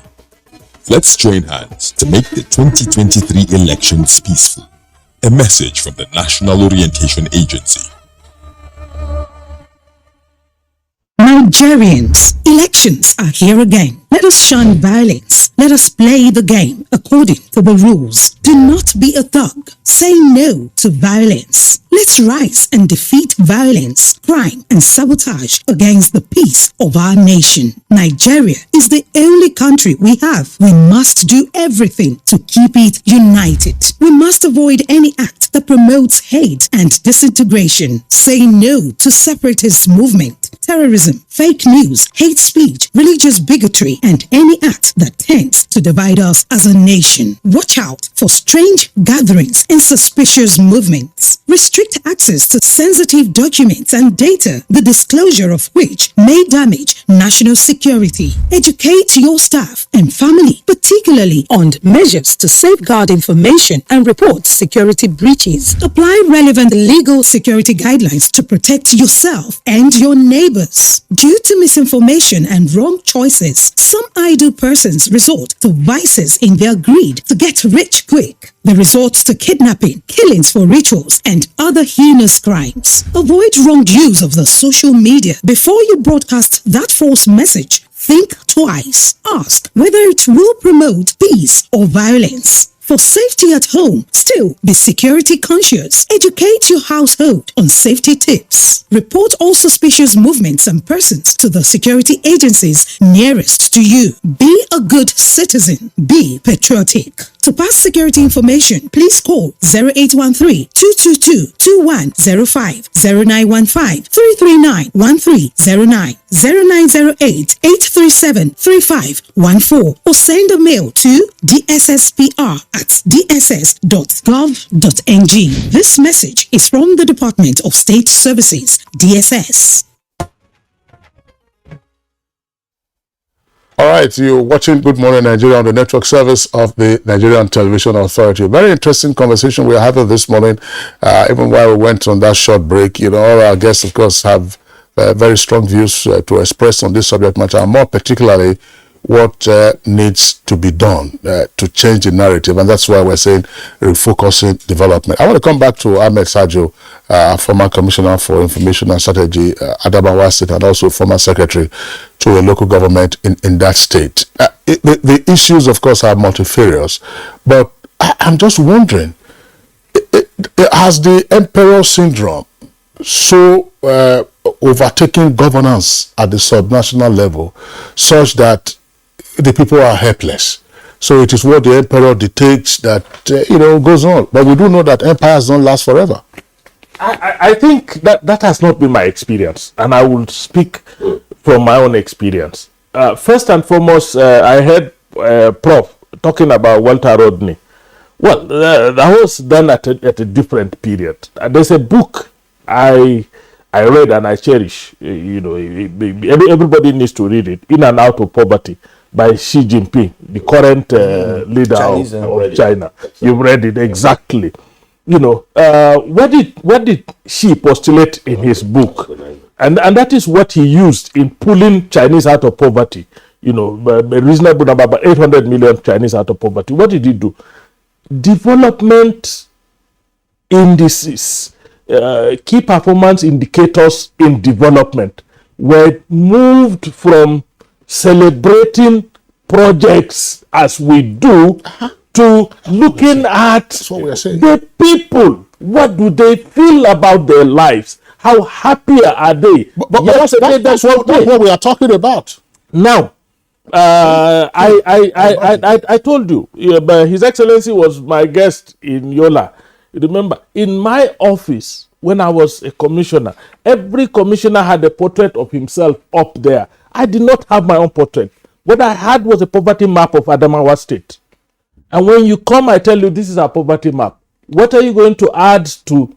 Let's join hands to make the 2023 elections peaceful. A message from the National Orientation Agency. Nigerians, elections are here again. Let us shun violence. Let us play the game according to the rules. Do not be a thug. Say no to violence. Let's rise and defeat violence, crime, and sabotage against the peace of our nation. Nigeria is the only country we have. We must do everything to keep it united. We must avoid any act that promotes hate and disintegration. Say no to separatist movement, terrorism, fake news, hate speech, religious bigotry, and any act that tends to divide us as a nation. Watch out for strange gatherings and suspicious movements. Restrict access to sensitive documents and data, the disclosure of which may damage national security. Educate your staff and family, particularly on measures to safeguard information and report security breaches. Apply relevant legal security guidelines to protect yourself and your neighbors. Due to misinformation and wrong choices, some idle persons resort to vices in their greed to get rich quick. They resort to kidnapping, killings for rituals, and other heinous crimes. Avoid wrong use of the social media. Before you broadcast that false message, think twice. Ask whether it will promote peace or violence. For safety at home, still be security conscious. Educate your household on safety tips. Report all suspicious movements and persons to the security agencies nearest to you. Be a good citizen. Be patriotic. To pass security information, please call 0813-222-2105, 0915-339-1309, 0908-837-3514, or send a mail to dsspr@dss.gov.ng. This message is from the Department of State Services, DSS. All right, you're watching Good Morning Nigeria on the network service of the Nigerian Television Authority. Very interesting conversation we are having this morning. Even while we went on that short break, all our guests, of course, have very strong views to express on this subject matter, and more particularly what needs to be done to change the narrative. And that's why we're saying refocusing development. I want to come back to Ahmed Sajo, former Commissioner for Information and Strategy, Adamawa State, and also former Secretary to a local government in that state. The issues, of course, are multifarious, but I'm just wondering, has the emperor syndrome so overtaken governance at the subnational level such that the people are helpless? So it is what the emperor dictates that goes on. But we do know that empires don't last forever. I think that has not been my experience, and I will speak from my own experience. First and foremost, I heard Prof talking about Walter Rodney. Well, that was done at a different period. There's a book I read and I cherish. Everybody needs to read it. In and Out of Poverty by Xi Jinping, the current leader of China. You've read it exactly. What did Xi postulate in his book? And that is what he used in pulling Chinese out of poverty. A reasonable number, about 800 million Chinese out of poverty. What did he do? Development indices, key performance indicators in development were moved from celebrating projects as we do to looking at the people. What do they feel about their lives? How happy are they? But that's what we are talking about. Now, I told you, but His Excellency was my guest in Yola. Remember, in my office, when I was a commissioner, every commissioner had a portrait of himself up there. I did not have my own portrait. What I had was a poverty map of Adamawa State. And when you come, I tell you, this is our poverty map. What are you going to add to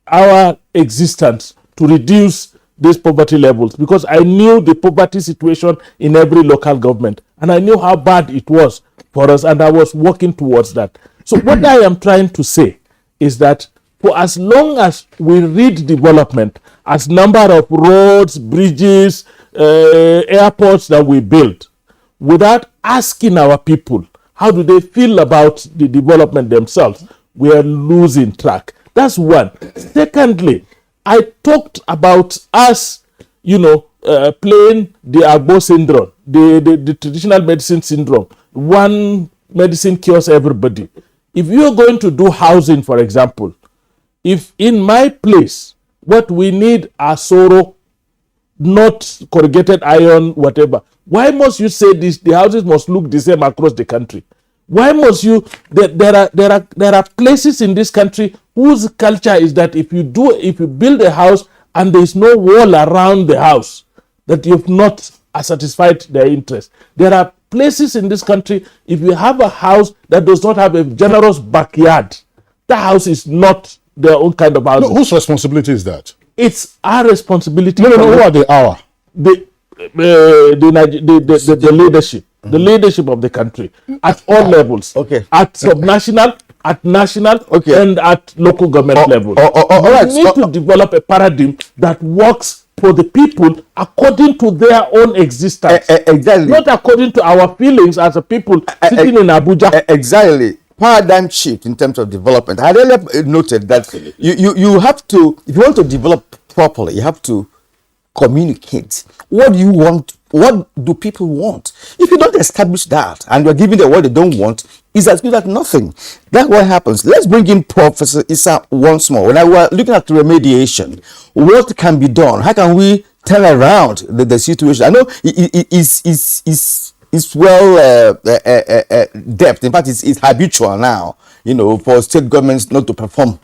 our existence to reduce these poverty levels? Because I knew the poverty situation in every local government, and I knew how bad it was for us, and I was working towards that. So what I am trying to say is that for as long as we read development as number of roads, bridges, airports that we build, without asking our people how do they feel about the development themselves, we are losing track. That's one. Secondly, I talked about us, playing the Agbo syndrome, the traditional medicine syndrome. One medicine cures everybody. If you're going to do housing, for example, if in my place, what we need are sorrow, not corrugated iron, whatever. Why must you say this? The houses must look the same across the country. Why must you? There are places in this country whose culture is that if you build a house and there is no wall around the house, that you've not satisfied their interest. There are places in this country, if you have a house that does not have a generous backyard, the house is not their own kind of house. No, whose responsibility is that? It's our responsibility. No, who are they our? The leadership. The leadership of the country at all levels. Okay. At subnational, at national, and at local government level. We need to develop a paradigm that works for the people according to their own existence. Exactly. Not according to our feelings as a people sitting in Abuja. Exactly. Paradigm shift in terms of development. I really noted that you have to, if you want to develop properly, you have to communicate. What do you want? What do people want? If you don't establish that and you're giving them what they don't want, it's as good as nothing. That's what happens. Let's bring in Professor Issa once more. When I was looking at remediation, what can be done? How can we turn around the situation? I know it's well depth. In fact, it's habitual now, for state governments not to perform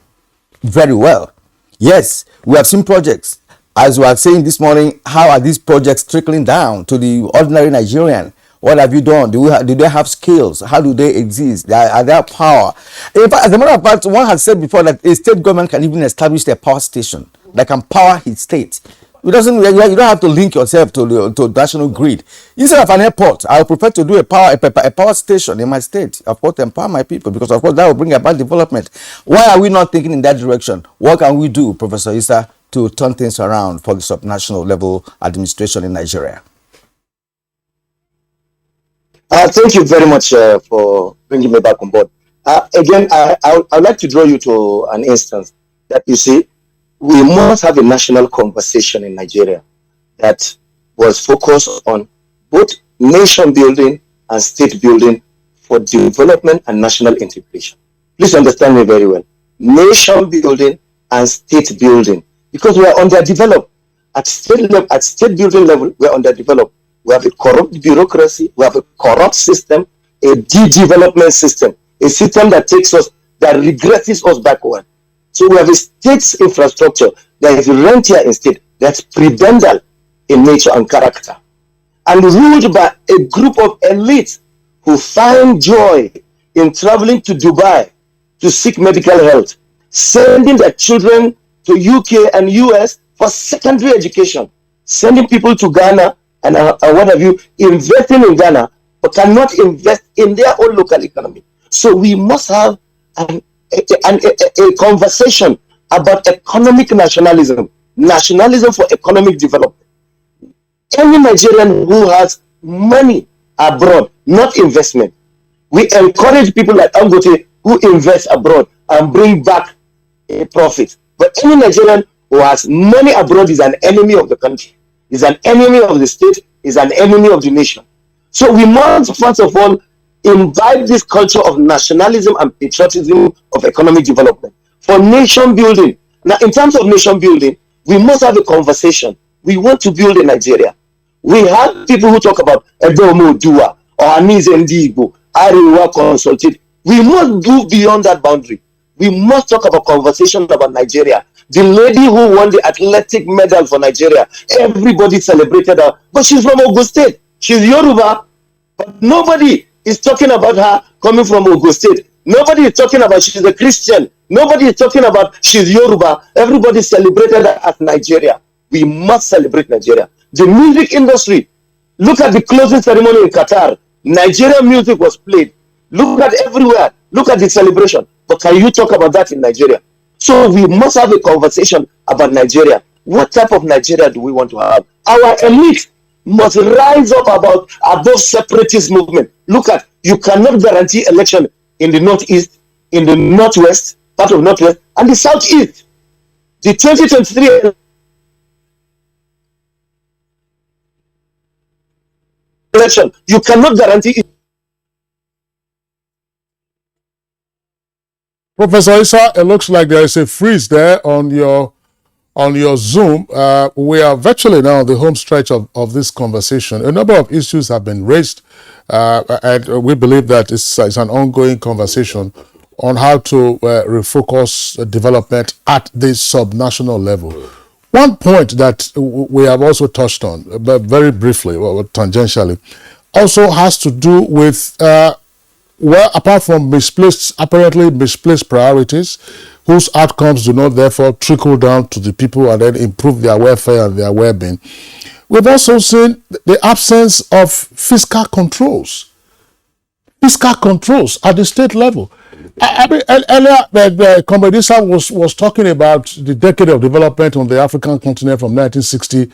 very well. Yes, we have seen projects. As we are saying this morning, how are these projects trickling down to the ordinary Nigerian? What have you done? Do they have skills? How do they exist? Are there power? In fact, as a matter of fact, one has said before that a state government can even establish a power station that can power his state. You don't have to link yourself to national grid. Instead of an airport, I would prefer to do a power station in my state. Of course, to empower my people, because of course that will bring about development. Why are we not thinking in that direction? What can we do, Professor Issa, to turn things around for the subnational level administration in Nigeria? Thank you very much for bringing me back on board. Again, I would like to draw you to an instance that you see, we must have a national conversation in Nigeria that was focused on both nation building and state building for development and national integration. Please understand me very well. Nation building and state building, because we are underdeveloped. At state building level, we are underdeveloped. We have a corrupt bureaucracy, we have a corrupt system, a de-development system, a system that regresses us backward. So we have a state's infrastructure that is rentier in state, that's prebendal in nature and character, and ruled by a group of elites who find joy in traveling to Dubai to seek medical health, sending their children to UK and US for secondary education, sending people to Ghana and what have you, investing in Ghana, but cannot invest in their own local economy. So we must have a conversation about economic nationalism for economic development. Any Nigerian who has money abroad, not investment, we encourage people like Angote who invest abroad and bring back a profit. But any Nigerian who has money abroad is an enemy of the country, is an enemy of the state, is an enemy of the nation. So we must, first of all, imbibe this culture of nationalism and patriotism of economic development for nation building. Now, in terms of nation building, we must have a conversation. We want to build a Nigeria. We have people who talk about Edomo Dua or Aniz Ndigo, Ariwa Consulted. We must go beyond that boundary. We must talk about conversation about Nigeria. The lady who won the athletic medal for Nigeria, everybody celebrated her, but she's from Ogun State. She's Yoruba, but nobody is talking about her coming from Ogun State. Nobody is talking about she's a Christian. Nobody is talking about she's Yoruba. Everybody celebrated her as Nigeria. We must celebrate Nigeria. The music industry, look at the closing ceremony in Qatar. Nigerian music was played. Look at everywhere. Look at the celebration. But can you talk about that in Nigeria? So we must have a conversation about Nigeria. What type of Nigeria do we want to have? Our elite must rise up above separatist movement. Look at, you cannot guarantee election in the northeast, in the northwest, part of northwest, and the southeast. The 2023 election, you cannot guarantee it. Professor Issa, it looks like there is a freeze there on your Zoom. We are virtually now on the home stretch of this conversation. A number of issues have been raised, and we believe that it's an ongoing conversation on how to refocus development at the subnational level. One point that we have also touched on, but very briefly or tangentially, also has to do with well, apart from apparently misplaced priorities, whose outcomes do not therefore trickle down to the people and then improve their welfare and their well-being, we've also seen the absence of fiscal controls at the state level. I mean, earlier, Comrade Issa was talking about the decade of development on the African continent from 1960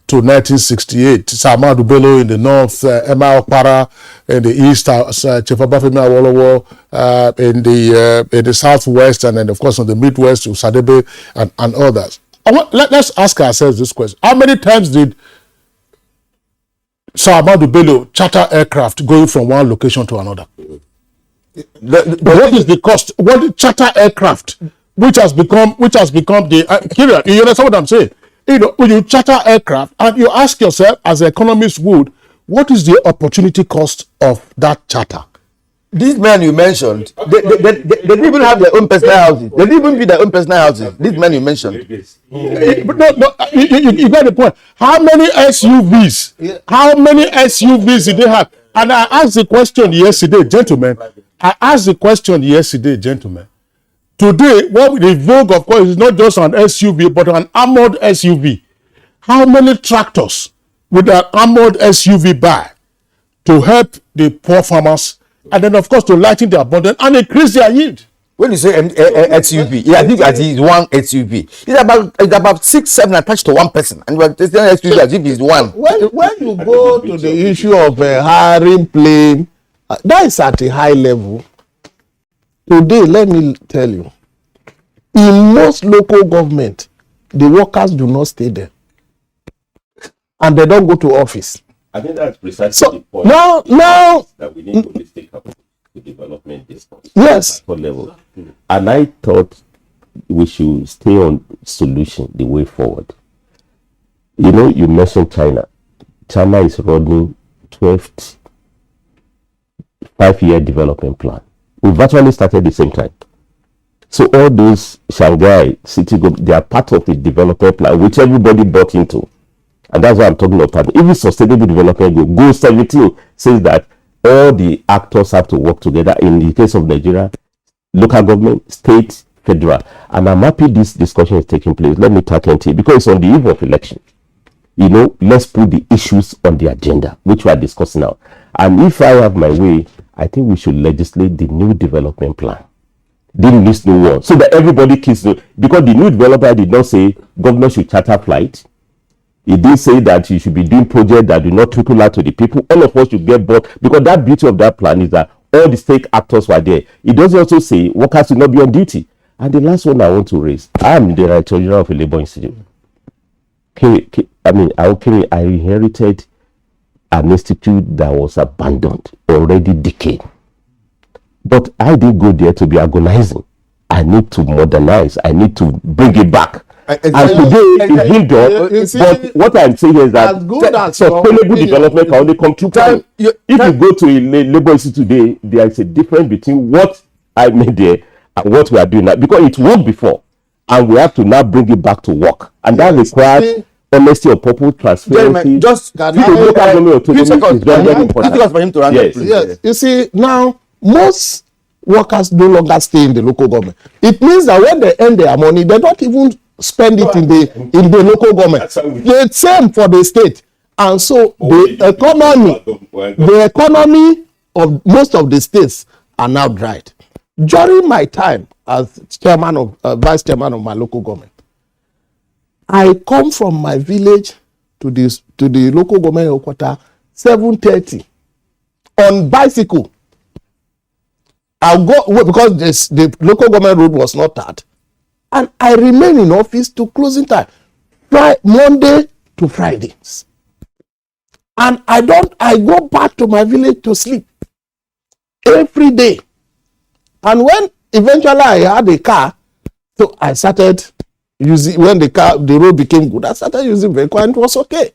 to 1968. Sir Ahmadu Bello in the north, Emma Okpara in the east, Chief Obafemi Awolowo in the southwest, and then of course on the midwest, Usadebe and others. Let's ask ourselves this question: how many times did Sir Ahmadu Bello charter aircraft going from one location to another? What is the cost? What is charter aircraft, which has become the carrier? You understand what I'm saying? You know, when you charter aircraft and you ask yourself, as economists would, what is the opportunity cost of that charter? These men you mentioned, they didn't even have their own personal houses. They didn't even be their own personal houses. These men you mentioned. But no, you got the point. How many SUVs? How many SUVs did they have? And I asked the question yesterday, gentlemen. Today, what the vogue, of course, is not just an SUV, but an armored SUV. How many tractors would an armored SUV buy to help the poor farmers, and then of course to lighten their burden and increase their yield? When you say SUV, yeah, I think that is one SUV. It's about 6, 7 attached to one person, and we're taking SUV as if it's one. When you go to the issue of hiring plane, that is at a high level. Today, let me tell you, in most local government, the workers do not stay there, and they don't go to office. I think that's precisely the point. Now that we need to mistake up the development distance. Yes. Level. And I thought we should stay on solution the way forward. You know, you mentioned China. China is running 12th 5-year development plan. We virtually started the same time. So all those Shanghai city group, they are part of the development plan which everybody bought into. And that's why I'm talking about. Even sustainable development goal 17 says that all the actors have to work together. In the case of Nigeria, local government, state, federal. And I'm happy this discussion is taking place. Let me talk NTA because it's on the eve of election. You know, let's put the issues on the agenda, which we are discussing now. And if I have my way, I think we should legislate the new development plan. Didn't miss no one. So that everybody keeps, because the new developer did not say government should charter flight. He did say that you should be doing projects that do not trickle out to the people. All of us should get bought, because that beauty of that plan is that all the stake actors were there. It does also say workers should not be on duty. And the last one I want to raise, I am the Director General of a Labour Institute. I inherited an institute that was abandoned, already decayed. But I didn't go there to be agonizing. I need to modernize. I need to bring it back. And today it's hindered. But what I'm saying is that sustainable development can only come through time. If you go to a Labour Institute today, there is a difference between what I made there and what we are doing now, because it worked before, and we have to now bring it back to work, and that requires honesty of purpose, transparency. Just local government autonomy is very important. For him to answer. Yes. You see, now most workers no longer stay in the local government. It means that when they earn their money, they don't even spend it in the local government. The same for the state. And so the economy of most of the states are now dried. During my time as vice chairman of my local government, I come from my village to the local government headquarters 7:30 on bicycle. I'll go because the local government road was not tarred, and I remain in office to closing time, Monday to Fridays, and I go back to my village to sleep every day. And when eventually I had a car, so I started using, when the road became good, I started using vehicle and it was okay.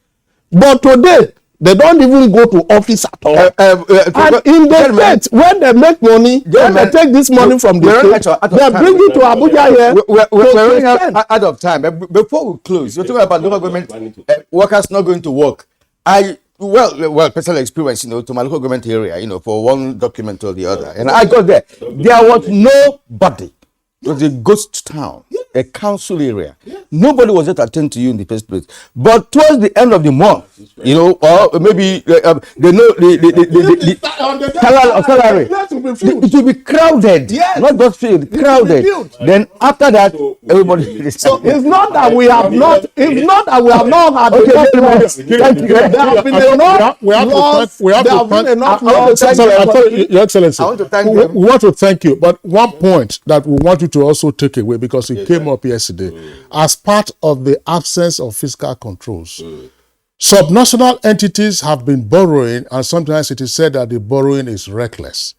But today, they don't even go to office at all. And in the state, when they make money, they take this money from the state, they bring it to Abuja here. We're running out of time. Before we close, you're talking about local government workers not going to work. Well, personal experience, to my local government area, for one document or the other. And I got there. There was nobody. It was a ghost town, a council area. Nobody was there to attend to you in the first place. But towards the end of the month, or maybe they know the salary. It will be crowded, not just filled, crowded. Then after that, everybody. So it's not that we have not. It's not that we have not had enough. Your Excellency, I want to thank them. We want to thank you, but one point that we want you to also take away, because it came up yesterday, as part of the absence of fiscal controls, subnational entities have been borrowing, and sometimes it is said that the borrowing is reckless.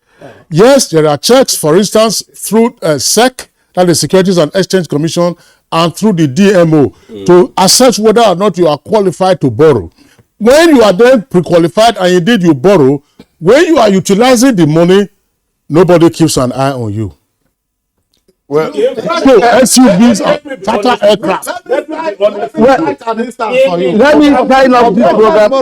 Yes, there are checks, for instance, through SEC, that is Securities and Exchange Commission, and through the DMO to assess whether or not you are qualified to borrow. When you are then pre-qualified and indeed you borrow, when you are utilizing the money, nobody keeps an eye on you. Well, so SUVs are charter aircraft. Let me sign off this program.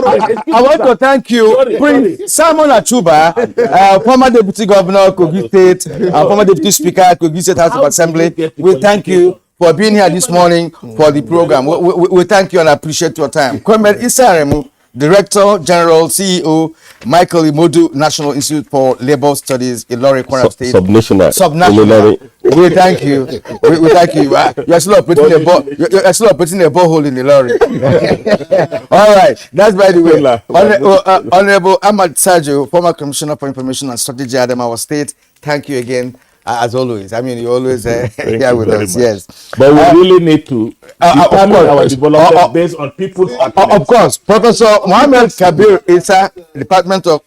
I want to thank you, Prince Simon Achuba, former Deputy Governor, Kogi State, former Deputy Speaker, Kogi State House of Assembly. We thank you for being here this morning for the program. We thank you and appreciate your time. Kwame Isaremu, Director General, CEO, Michael Imodu, National Institute for Labor Studies, Ilori, Kwara State. Subnational. We thank you. We thank you. You're still operating a borehole in Ilori. All right. That's by the way. Honorable Ahmad Sajo, former Commissioner for Information and Strategy, Adamawa State. Thank you again. As always, I mean, you always here with us, yes. But we really need to determine our development based on people's opinions. Of course, Professor Mohammed Kabir Isa, Department of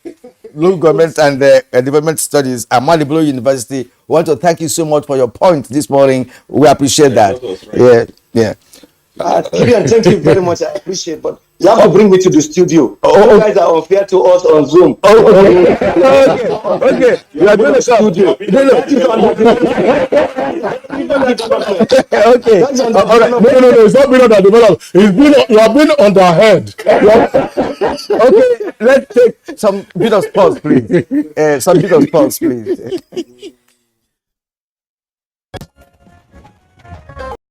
Local Government and Development Studies at Malibolo University. We want to thank you so much for your point this morning. We appreciate that. Yeah. Thank you very much. I appreciate it. But you have to bring me to the studio. You guys are unfair to us on Zoom. Okay. You are doing a studio. Okay. All right. No. It's not been under development. You have been under head. Okay. Let's take some bit of pause, please.